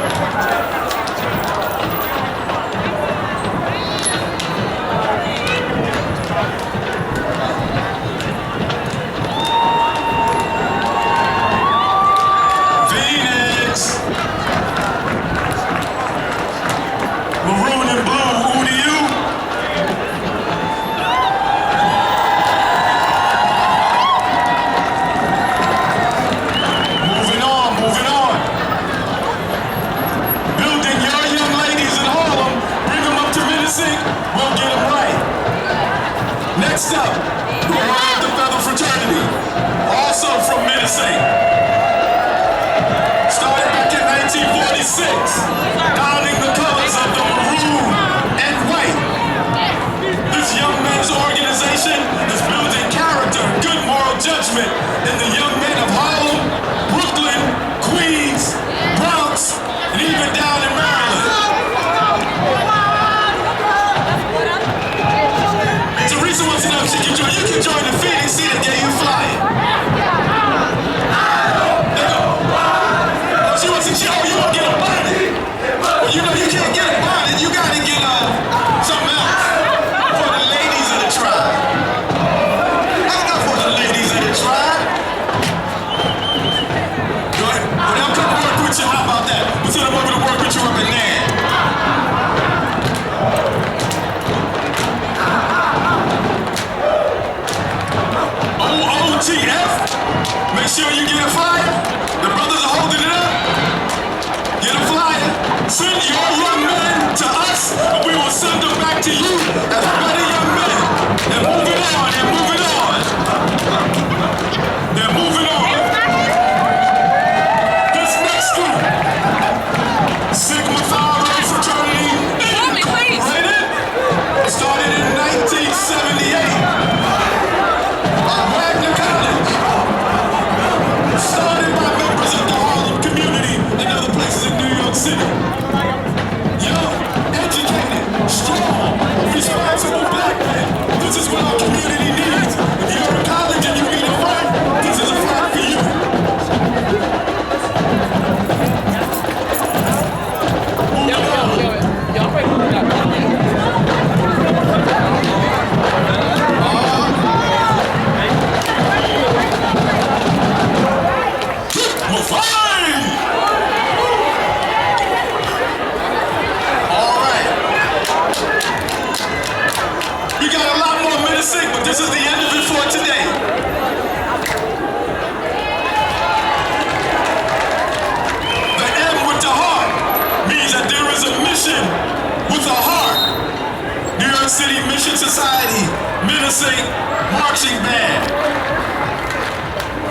City Mission Society menacing marching band.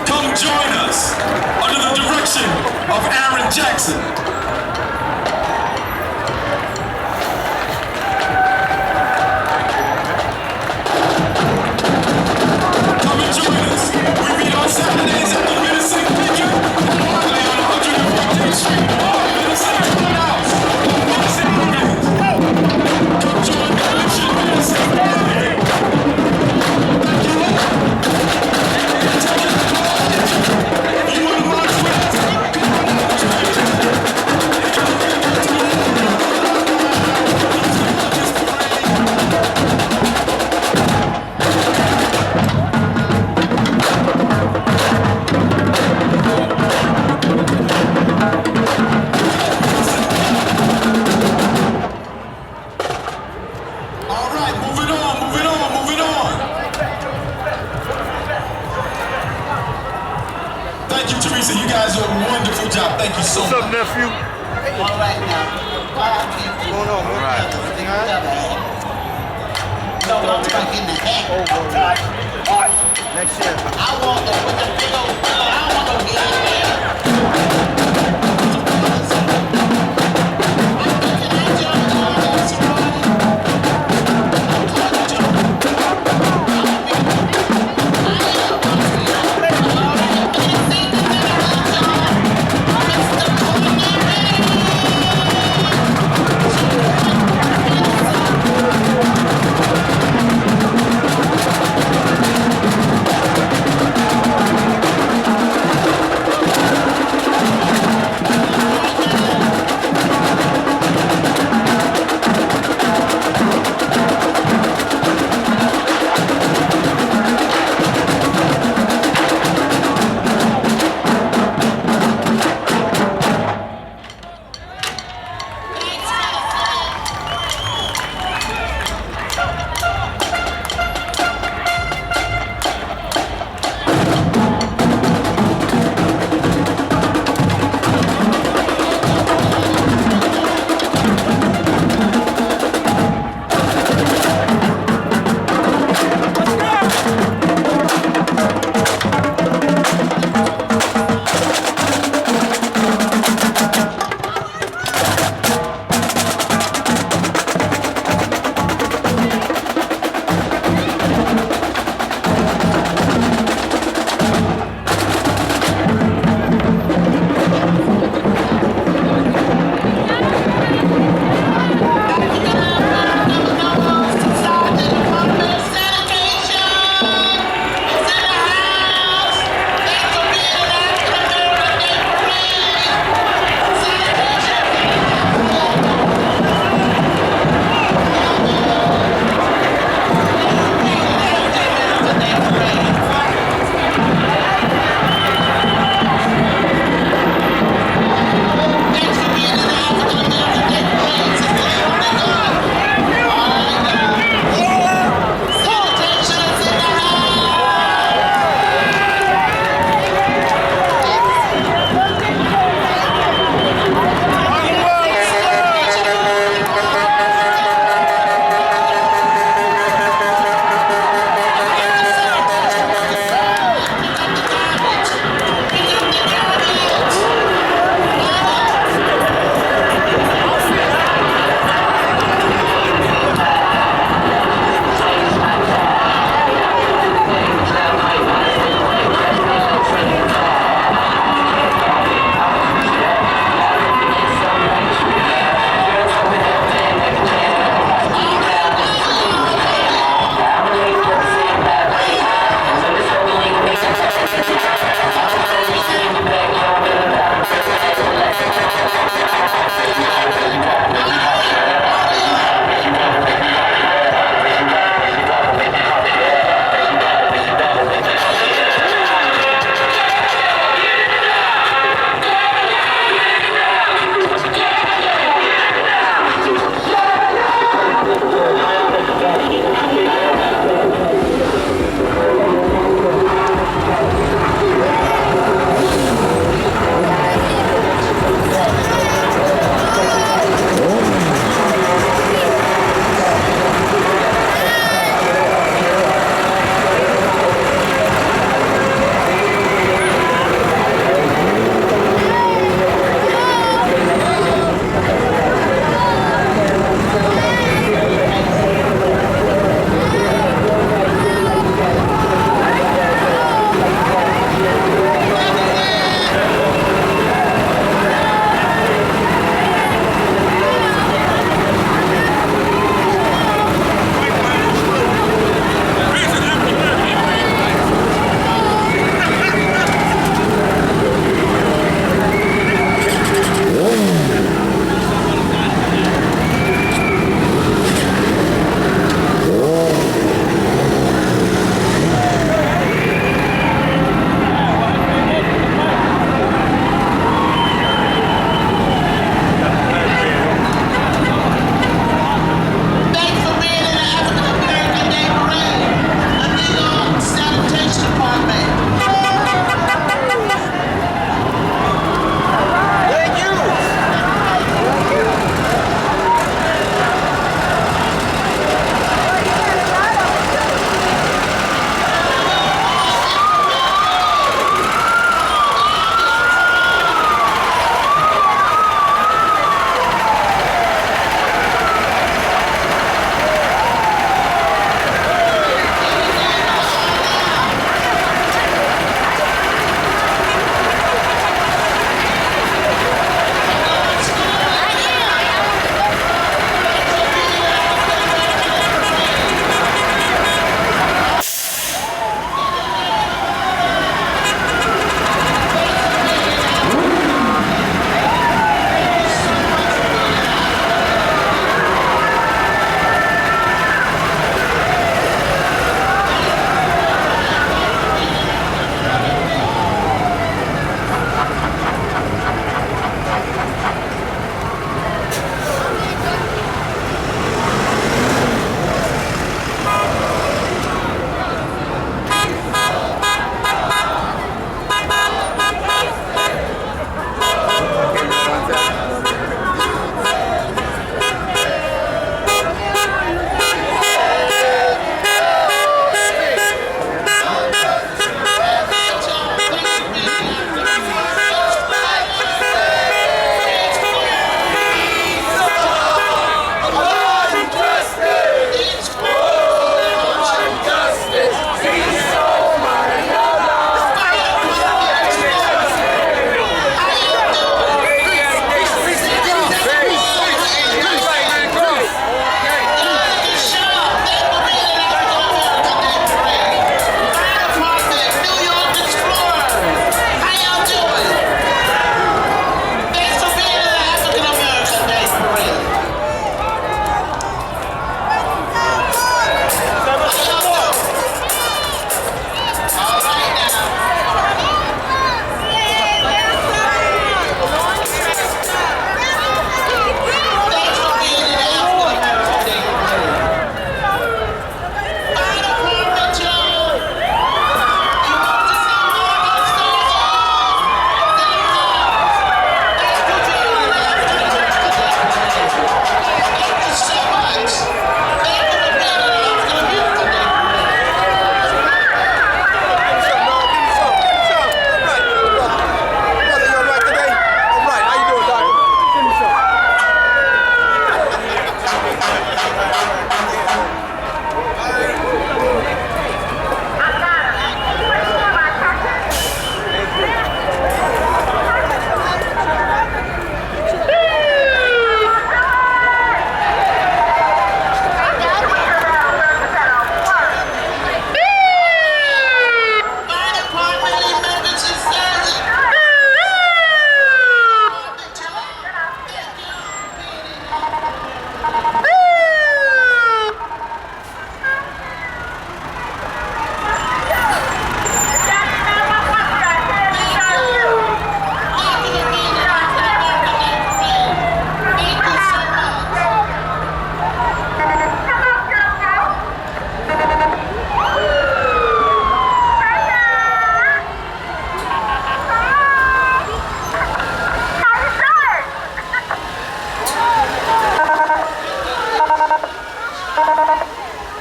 Come join us under the direction of Aaron Jackson. Come and join us. We meet on Saturdays at the Menacing Picket in Harlem on 114th Street. Menacing Clubhouse. Menacing Meetings. Come join the mission Menacing Meeting. Thank you all. You want to march with us? Come on out. Teresa, you guys do a wonderful job. Thank you so much. What's up, nephew? All right now. What's going on, man? All right. No, I'm trying to get in the hat. Next year. I want to put the big old I don't want to get in there.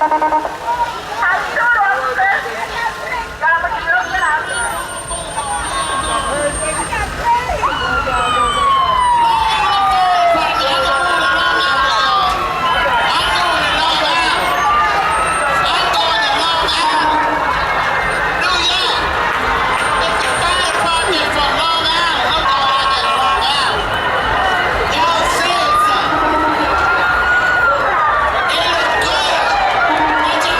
Y'all said something. It looked good.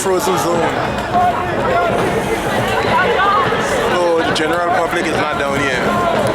frozen zone. So the general public is not down here.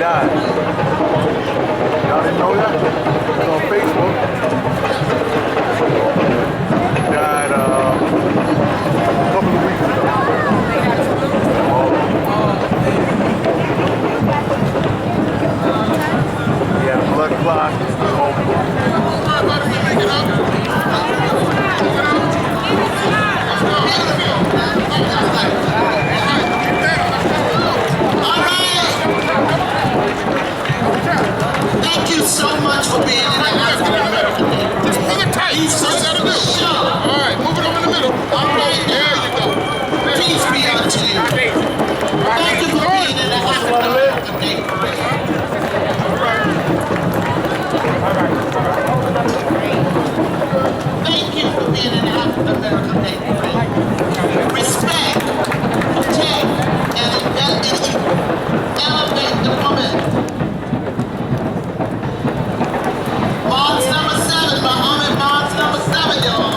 died. Y'all didn't know that? It's on Facebook. He died a couple of weeks ago. He had a blood clot. Thank you so much for being in the Just pull it tight. That's what you gotta do. All right, move it over in the middle. All right, there you go. Peace be unto you. Thank you for being in the African American Day Parade. Thank you for being in the African American Day Parade. Respect, protect, and elevate the woman. March number 7, Muhammad, March number 7, y'all.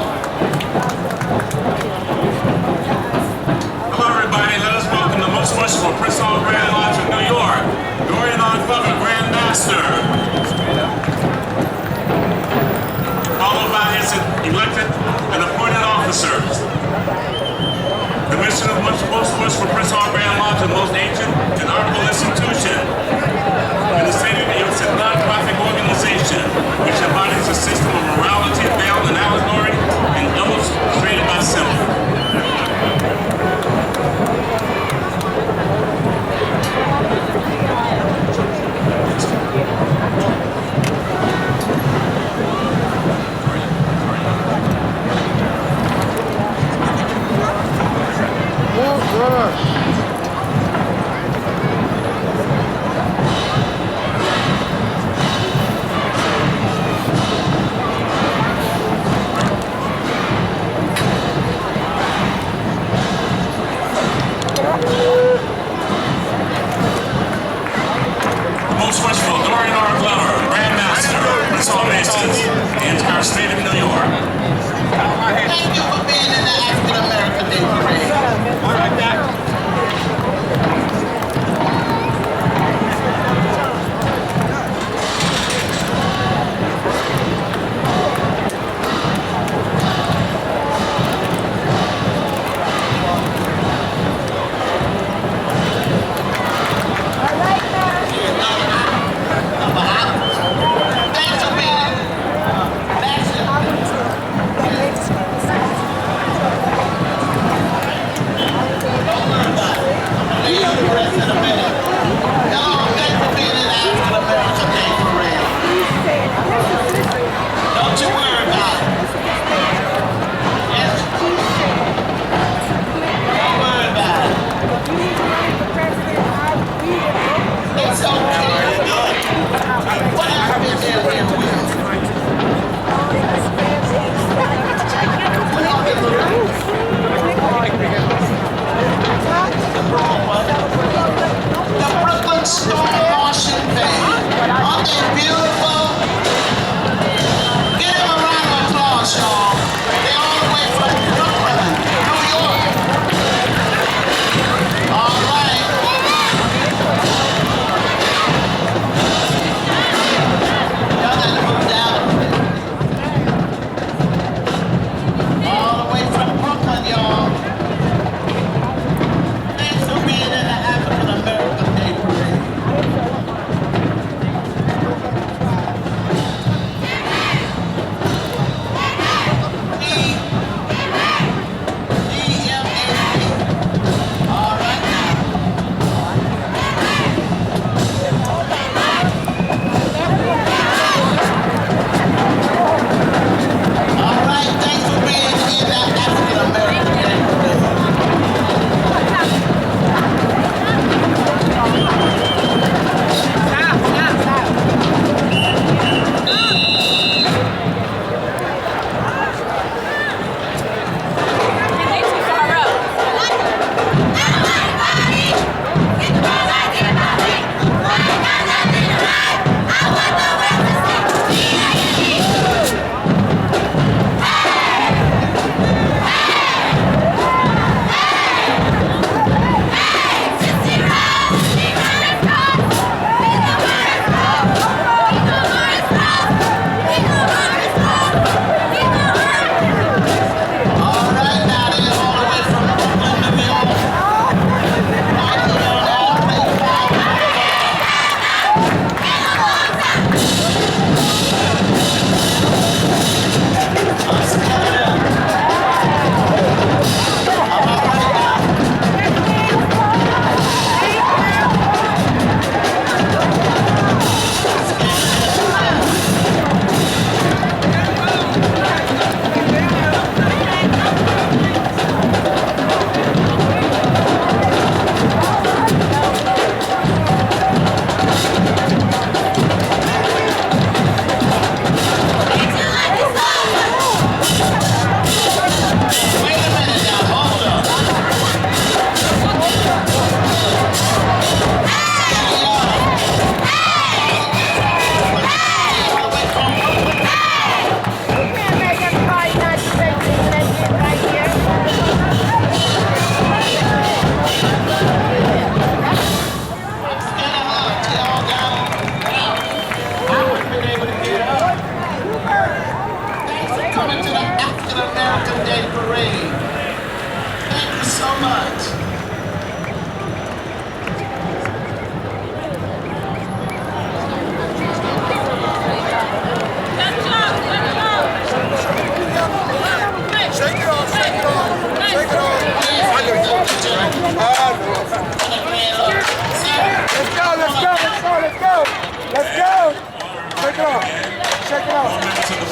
Hello, everybody. Let us welcome the most worshipful Prince Hall Grand Lodge of New York, Dorian Glover, Grand Master. Followed by his elected and appointed officers. The mission of most worshipful Prince Hall Grand Lodge, the most ancient and honorable institution in the state of New York. It's a non-profit organization which embodies a system of morality veiled in allegory and illustrated by symbol.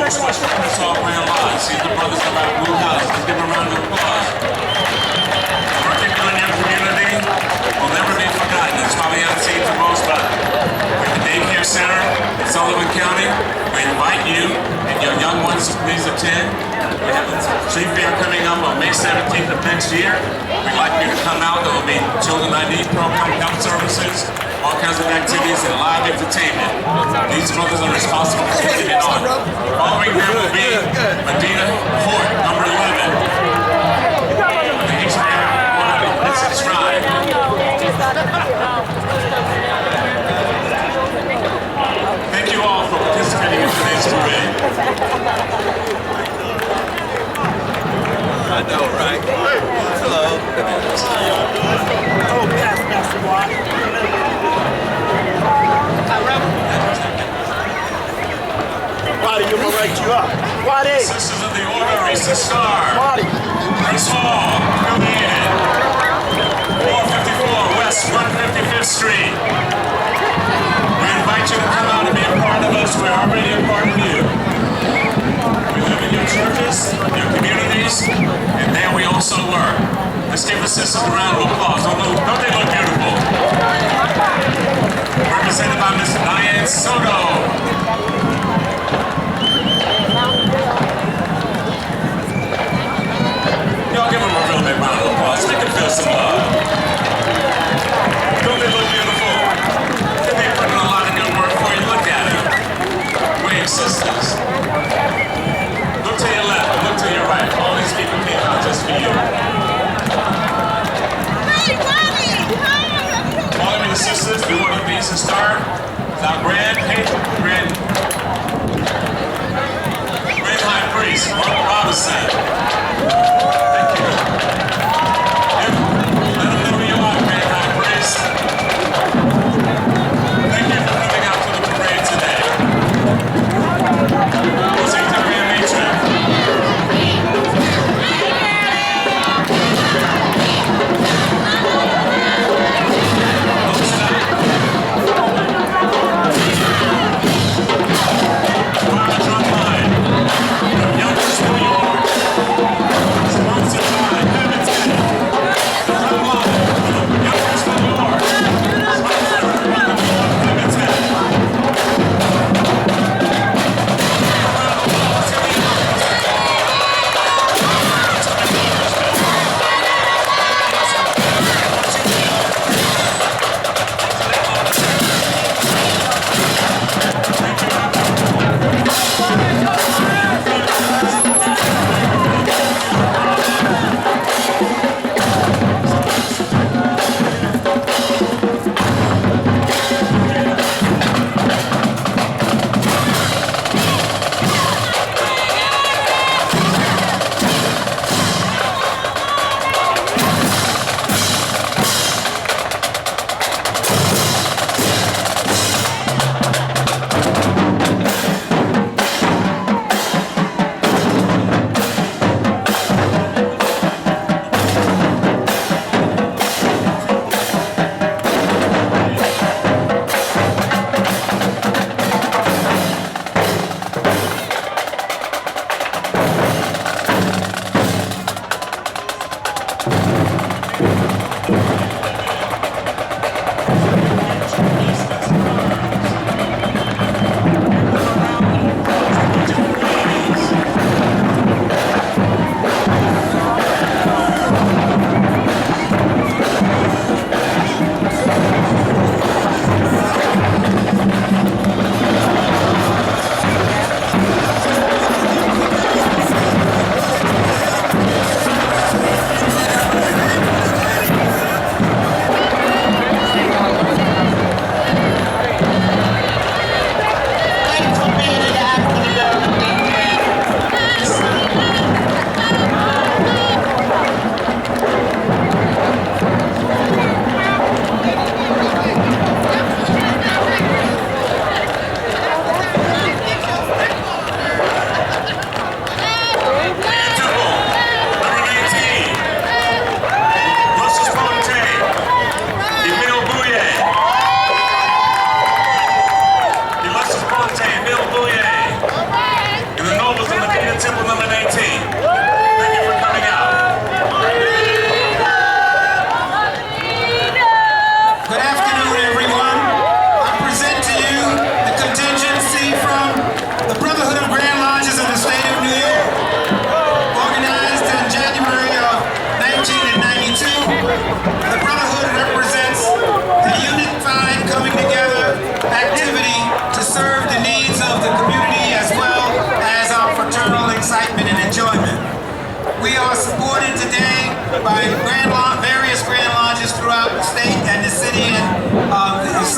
most special brothers all playing live. See the brothers come out of blue house. Let's give them a round of applause. Working on your community will never be forgotten. It's probably unseen to most, but at the daycare center in Sullivan County, we invite you and your young ones to please attend. We have a street fair coming up on May 17th of next year. We'd like you to come out. There will be children ID program, health services, all kinds of activities, and live entertainment. These brothers are responsible for keeping it on. Following them will be Medina Fort, number 11. The H-Man Let's subscribe. Thank you all for participating in today's parade. I know, right? Hello. Oh, yes, Master Watt. Waddy, you will write you up. Waddy! Sisters of the Order, raise the star. Waddy! Prince Hall, come in. 454 West 155th Street. We invite you to come out and be a part of us. We're already a part of you. We live in your churches, your communities, and there we also work. Let's give the sisters a round of applause. Don't they look beautiful? Represented by Miss Diane Soto. Y'all give them a real big round of applause. Make them feel some love. Don't they look beautiful? They're putting a lot of good work for you. Look at them. Wave, sisters. Look to your left, look to your right. All these people came out just for you. Following the sisters, we want to be to start with our grand high priest, Paterson. Thank you. Let them know who you are, grand high priest. Thank you for coming out to the parade today. We'll take the grand matron. Youngest New York.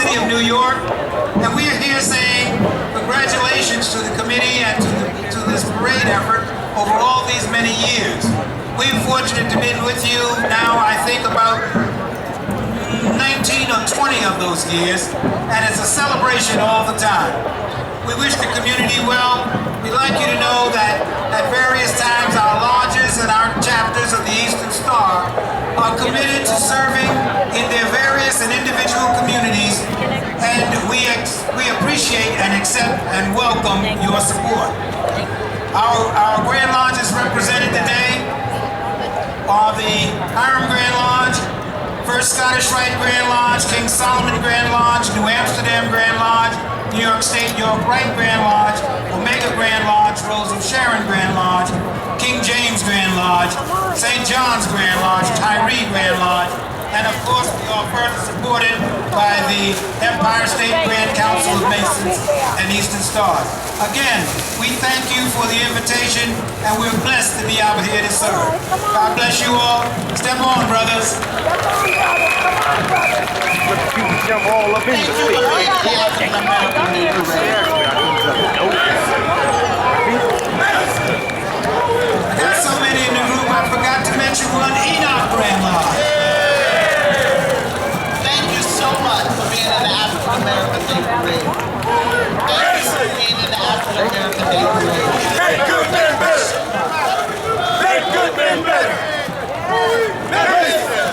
city of New York, and we are here saying congratulations to the committee and to this parade effort over all these many years. We're fortunate to be with you now, I think about 19 or 20 of those years, and it's a celebration all the time. We wish the community well. We'd like you to know that at various times our lodges and our chapters of the Eastern Star are committed to serving in their various and individual communities, and we appreciate and accept and welcome your support. Our Grand Lodges represented today are the Hiram Grand Lodge, First Scottish Rite Grand Lodge, King Solomon Grand Lodge, New Amsterdam Grand Lodge, New York State York Rite Grand Lodge, Omega Grand Lodge, Rose of Sharon Grand Lodge, King James Grand Lodge, St. John's Grand Lodge, Tyree Grand Lodge, and of course we are further supported by the Empire State Grand Council of Masons and Eastern Stars. Again, we thank you for the invitation, and we're blessed to be out here to serve. God bless you all. Step on, brothers. Jump all up in the street. I got so many in the group, I forgot to mention one, Enoch Grand Lodge. Thank you so much for being in the African American Day Parade. Thank you for being in the African American Day Parade. Make good men better. Make good men better. Mason.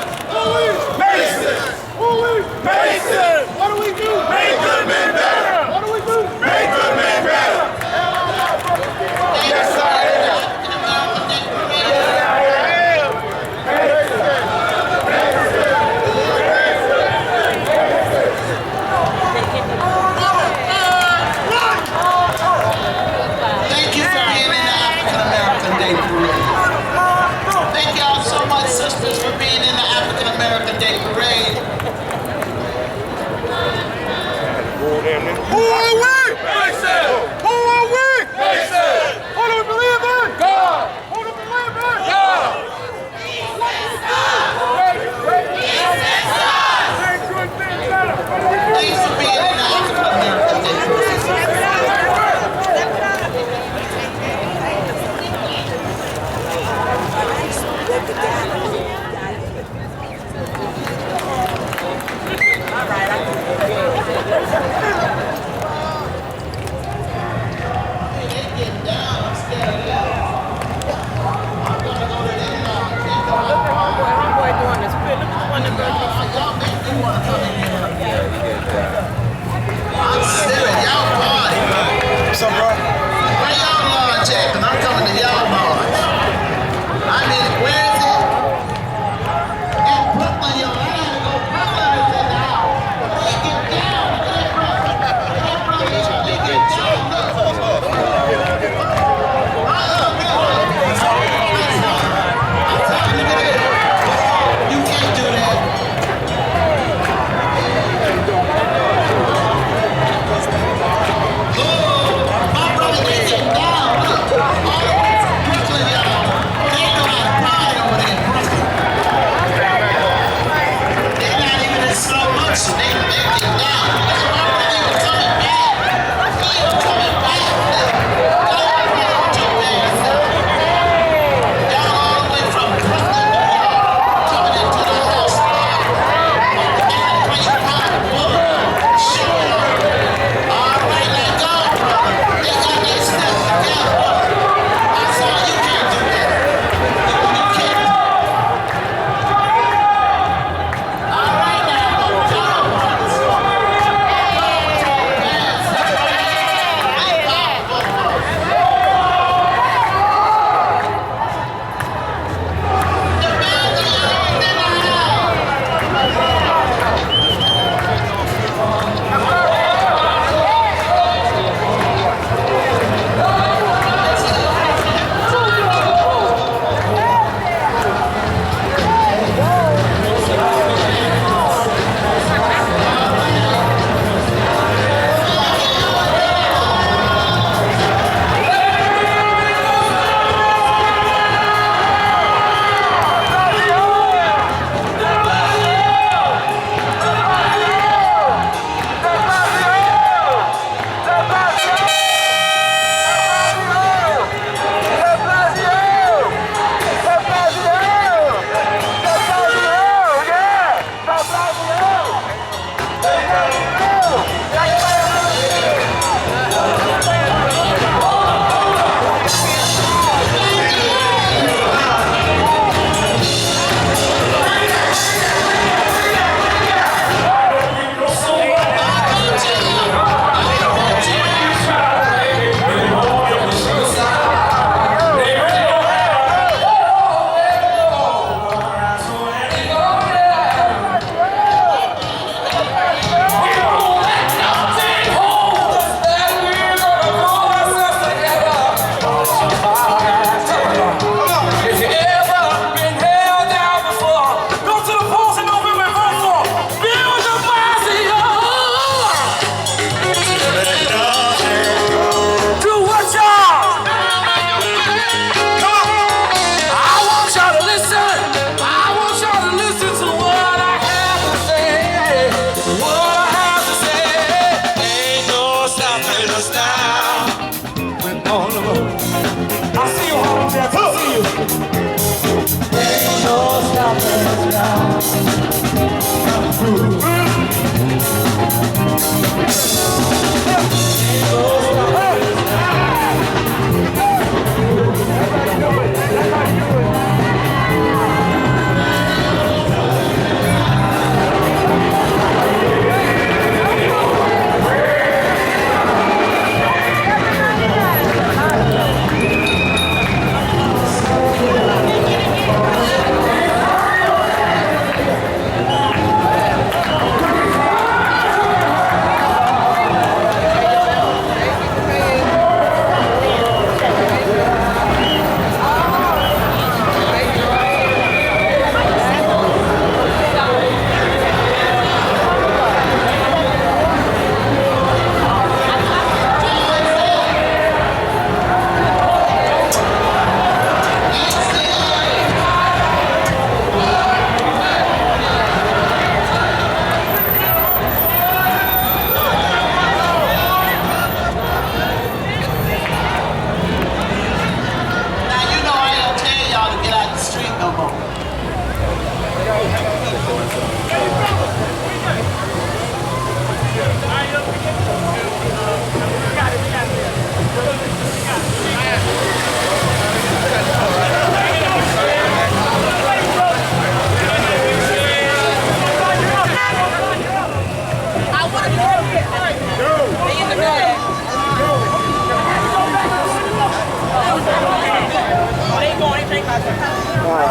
Mason. What do we do? Make good men better. What do we do? Make good men better. Yes, I am. Thank you for being in the African American Day Parade. Thank y'all so much, sisters, for being in the African American Day Parade. Who are we? Mason. Who are we? Mason. Who do we believe in? God. Who do we believe in? God. Thanks for being in the African American Day Parade.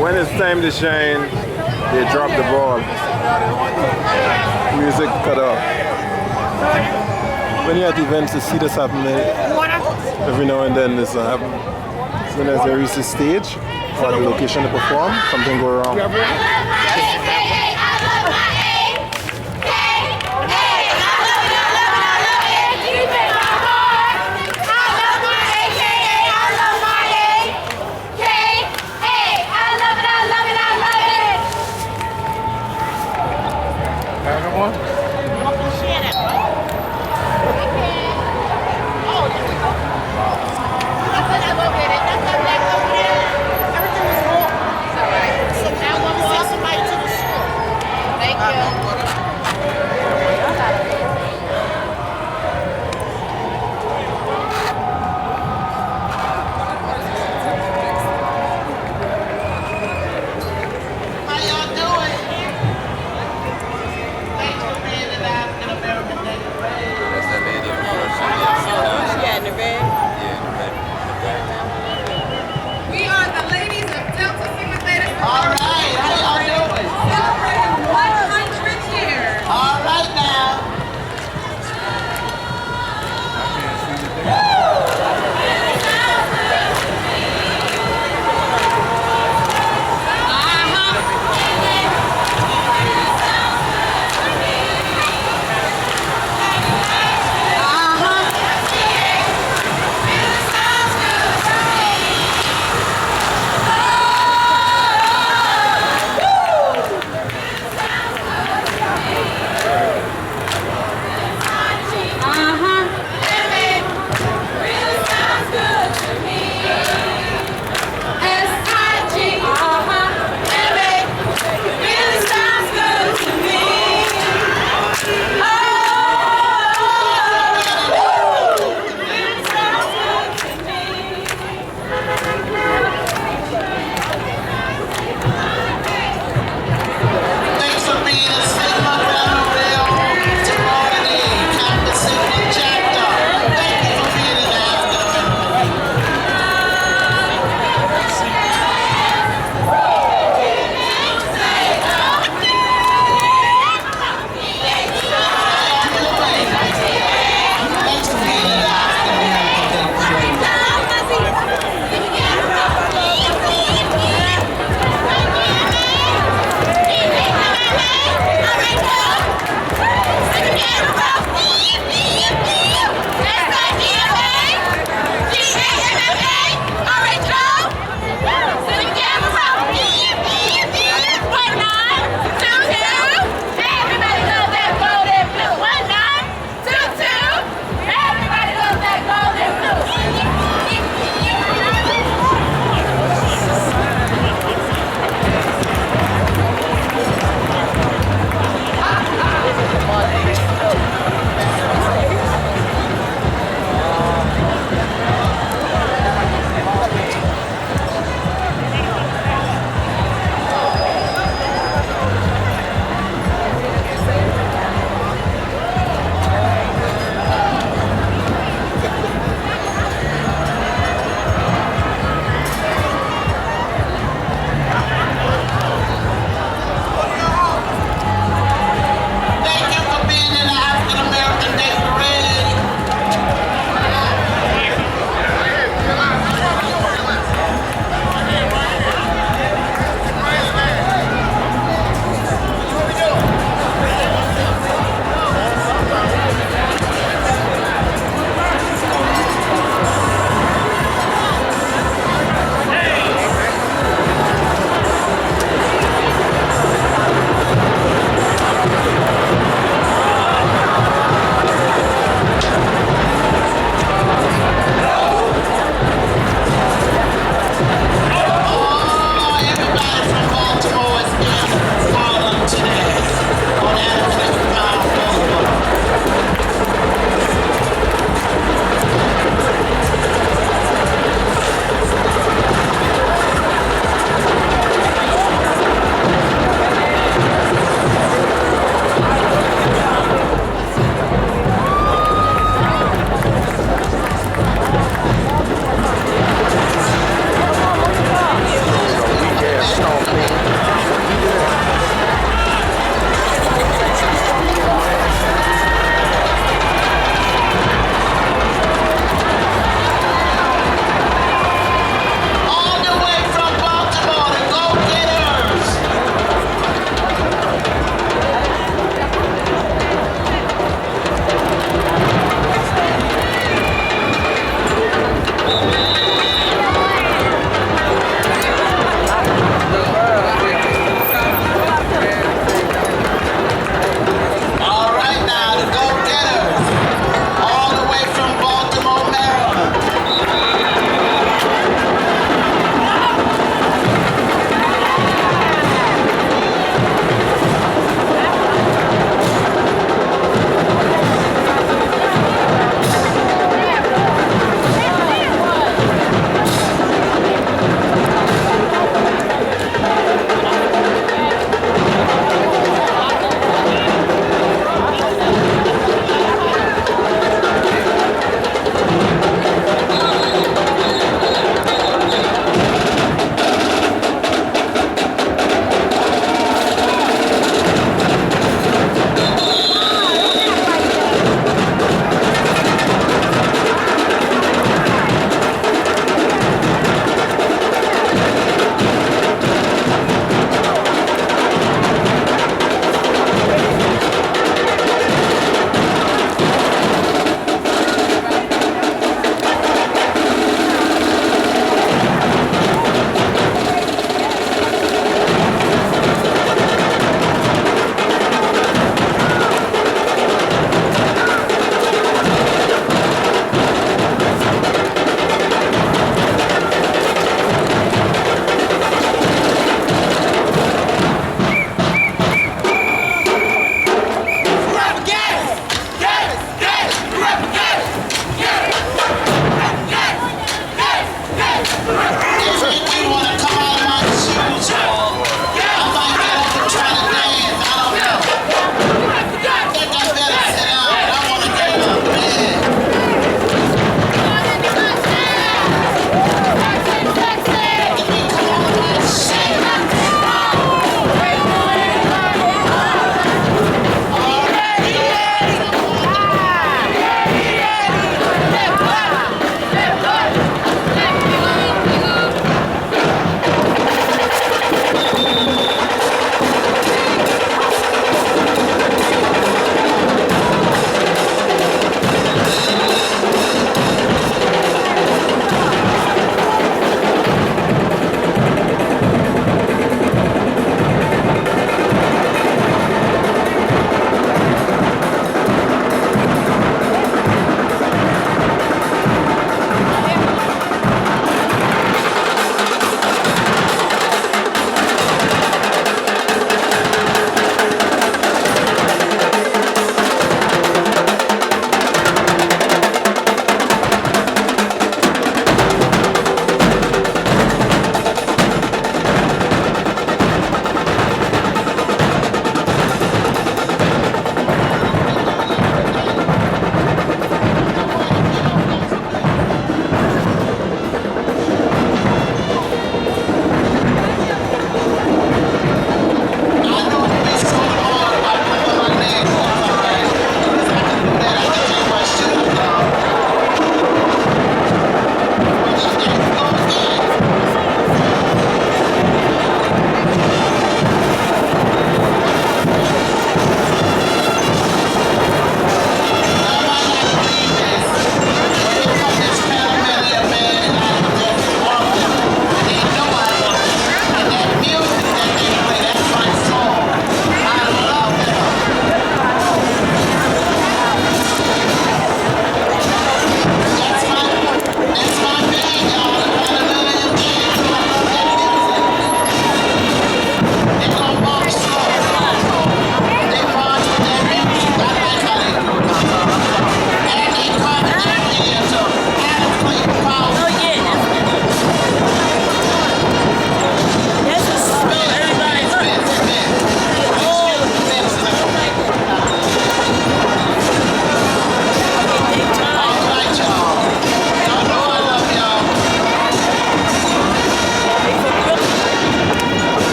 When it's time to shine, they drop the ball. Music cut off. When you're at events, you see this happen every now and then. This happen. When there's a reach the stage or the location to perform, something go wrong. Everything was cool. So now when we see somebody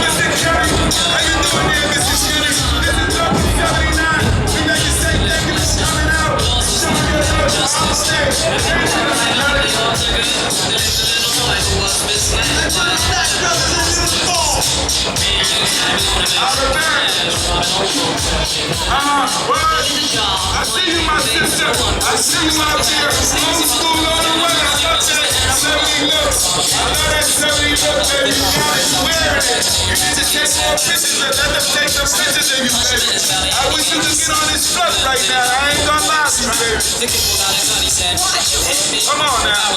Mr. Curry, how you doing there, Mr. Curry? This is Double 79. We make you say thank you for coming out. Showing your love to our state. I see you, my sister. I see you out there. Old school on the way. I love that 70 look. I love that 70 look, baby. You got it. You wearing it. You need to take more pictures and let them take some pictures of you, baby. I wish you could get on this truck right now. I ain't gonna lie to you, baby. Come on now.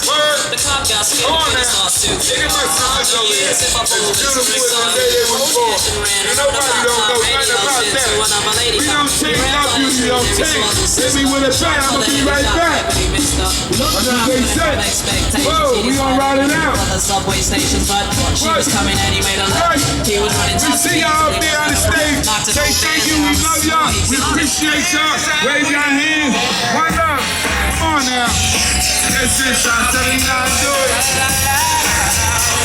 Word. Come on now. Look at my sisters over here. As beautiful as the day they were born. And nobody don't know nothing about that. We don't take our beauty, we don't take. Hit me with a bat, I'ma be right back. That's what they say. Whoa, we gon' ride it out. Subway stations, but she was coming anyway to learn. He was running. We see y'all up there on the stage. Say thank you, we love y'all. We appreciate y'all. Wave your hands. One up. Come on now. This is how 79 do it.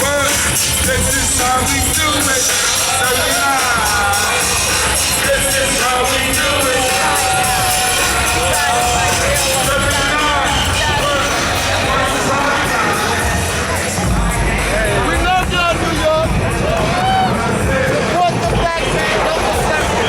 Word. This is how we do it. 79. This is how we do it. 79. We love y'all, New York. Support the black man, don't accept it.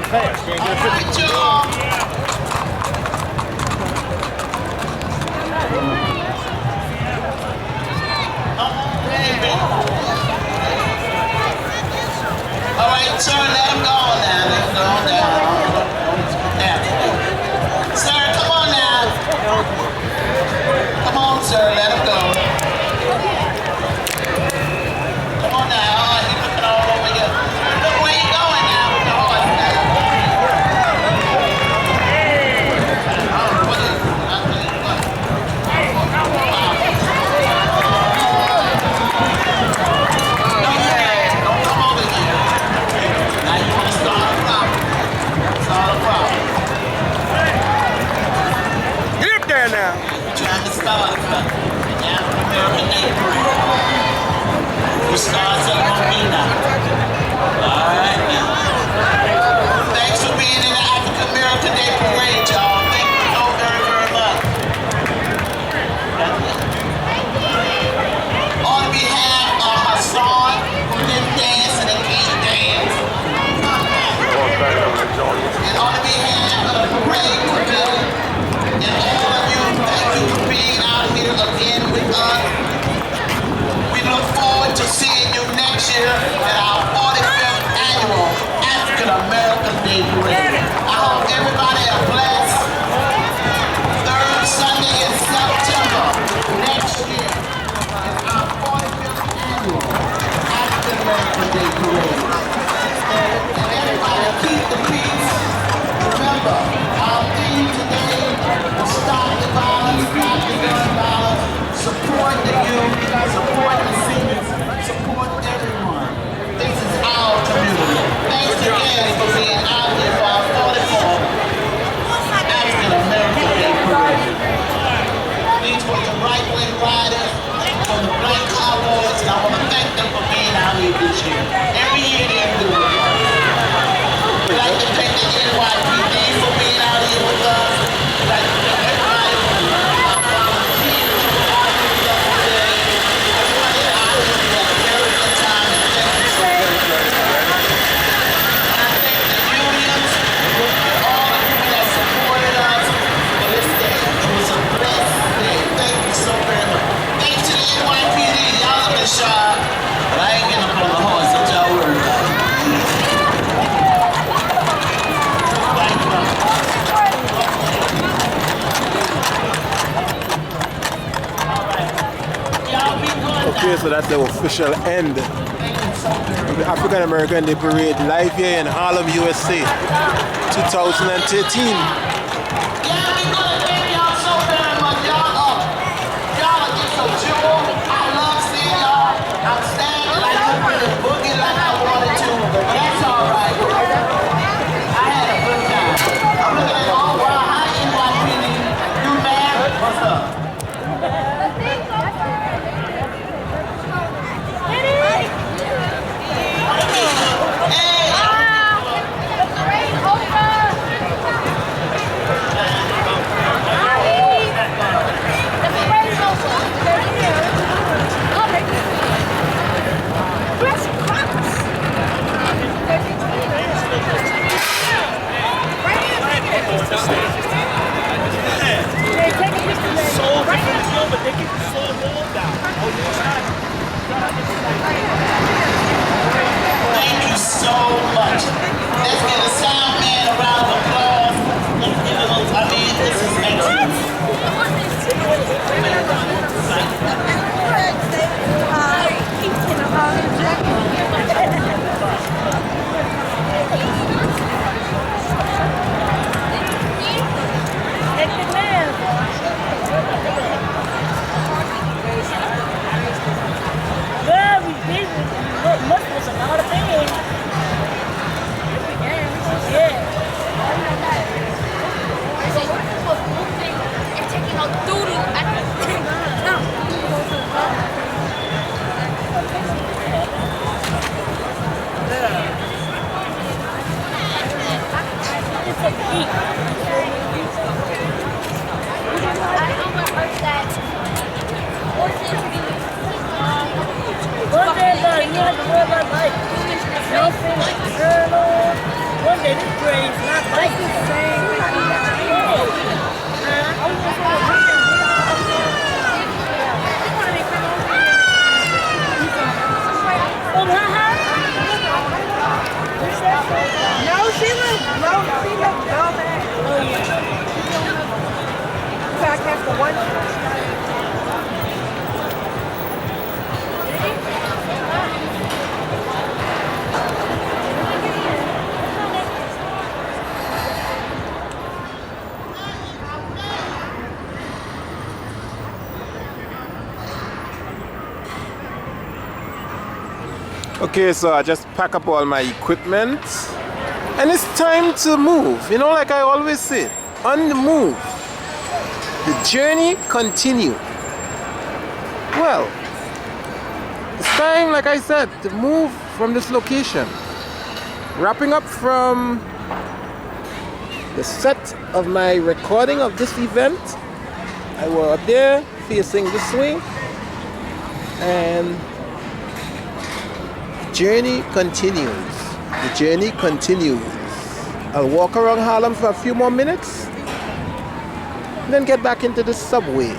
fast. All right, y'all. All right, sir, let him go now. Let him go down. Sir, come on now. Come on, sir, let him go. Come on now. Oh, he's looking all over here. Look where you going now with the horse now. Don't come over here. Now you want to start a problem. Start a problem. Get up there now. You're trying to start a problem. The African American Day Parade. You start something on me now. All right now. Thanks for being in the African American Day Parade, y'all. Thank you so very, very much. On behalf of Hassan, who didn't dance and they can't dance. And on behalf of the parade committee and all of you, thank you for being out here again with us. We look forward to seeing you next year at our 45th annual African American Day Parade. I hope everybody a blessed third Sunday in September next year. It's our 45th annual African American Day Parade. And everybody keep the peace. Remember, our theme today is stop the violence, stop the gun violence, support the youth, support the seniors, support everyone. This is our community. Thanks again for being out here for our 44th African American Day Parade. These were the right-wing riders from the Black Cowboys, and I want to thank them for being out here this year. Every year they do it. We'd like to thank the NYPD for being out here with us. We'd like to thank everybody for our volunteers who are out here with us today. Everybody out here, we had a very good time, and thank you so very much. And I thank the unions and all the people that supported us for this day. It was a blessed day. Thank you so very much. Thanks to the NYPD. Y'all have been shy, but I ain't getting up on the horse. Don't y'all worry about it. Okay, so that's the official end of the African American Day Parade live here in Harlem, USA, 2013. Thank you so much. Let's give the sound man a round of applause. Let's give him a, I mean, this is excellent. One day, Okay, so I just pack up all my equipment and it's time to move. You know, like I always say, on the move, the journey continues. Well, it's time, like I said, to move from this location. Wrapping up from the set of my recording of this event. I was up there facing this way, and the journey continues. The journey continues. I'll walk around Harlem for a few more minutes, then get back into the subway.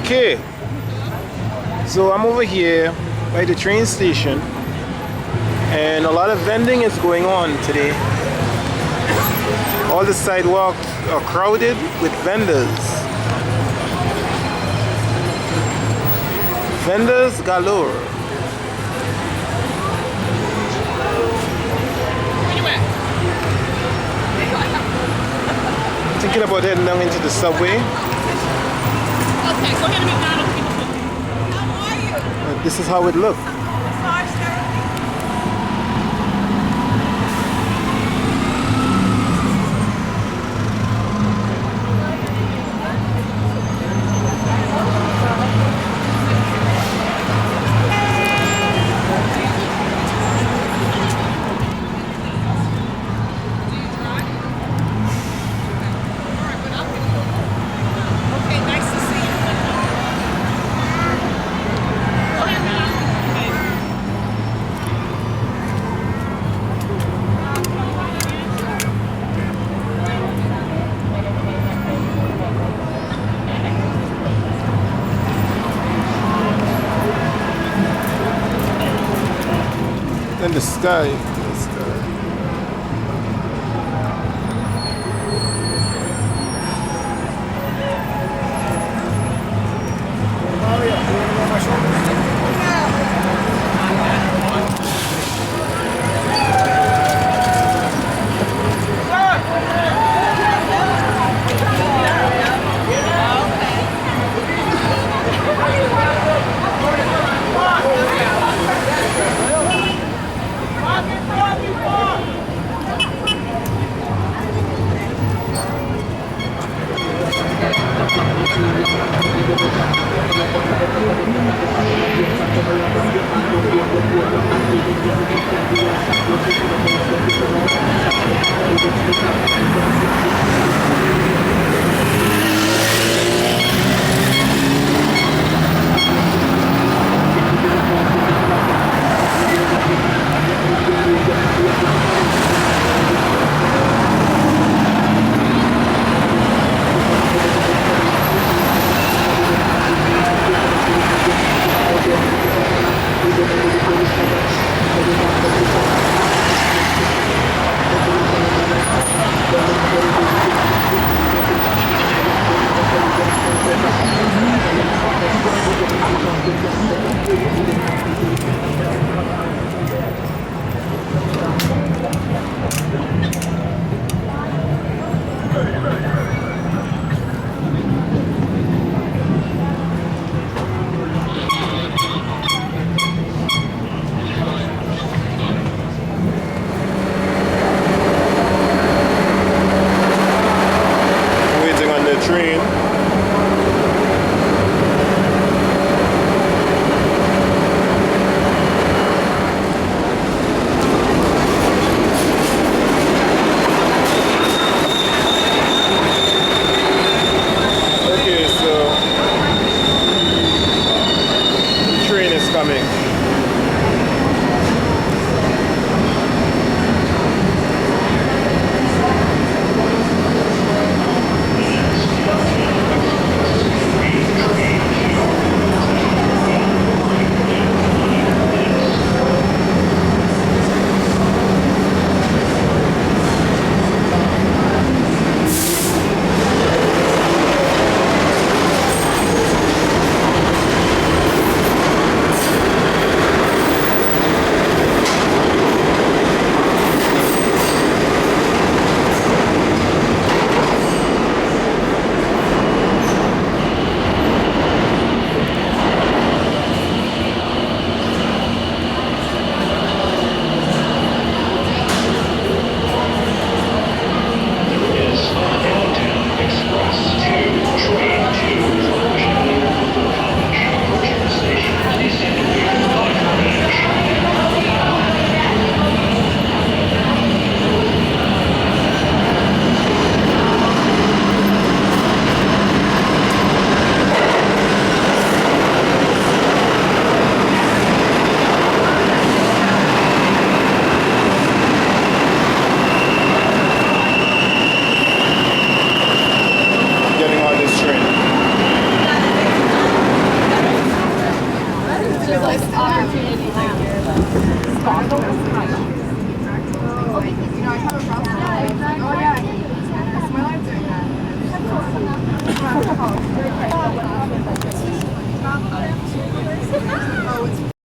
Okay, so I'm over here by the train station and a lot of vending is going on today. All the sidewalks are crowded with vendors. Vendors galore. Thinking about heading down into the subway. Okay, go ahead and McDonald's. How are you? This is how it looks. Massage therapy. Okay, nice to see you. Go ahead now. And the sky. opportunity like scandalous kind of. You know, I have a brother. Oh yeah, that's my life doing that.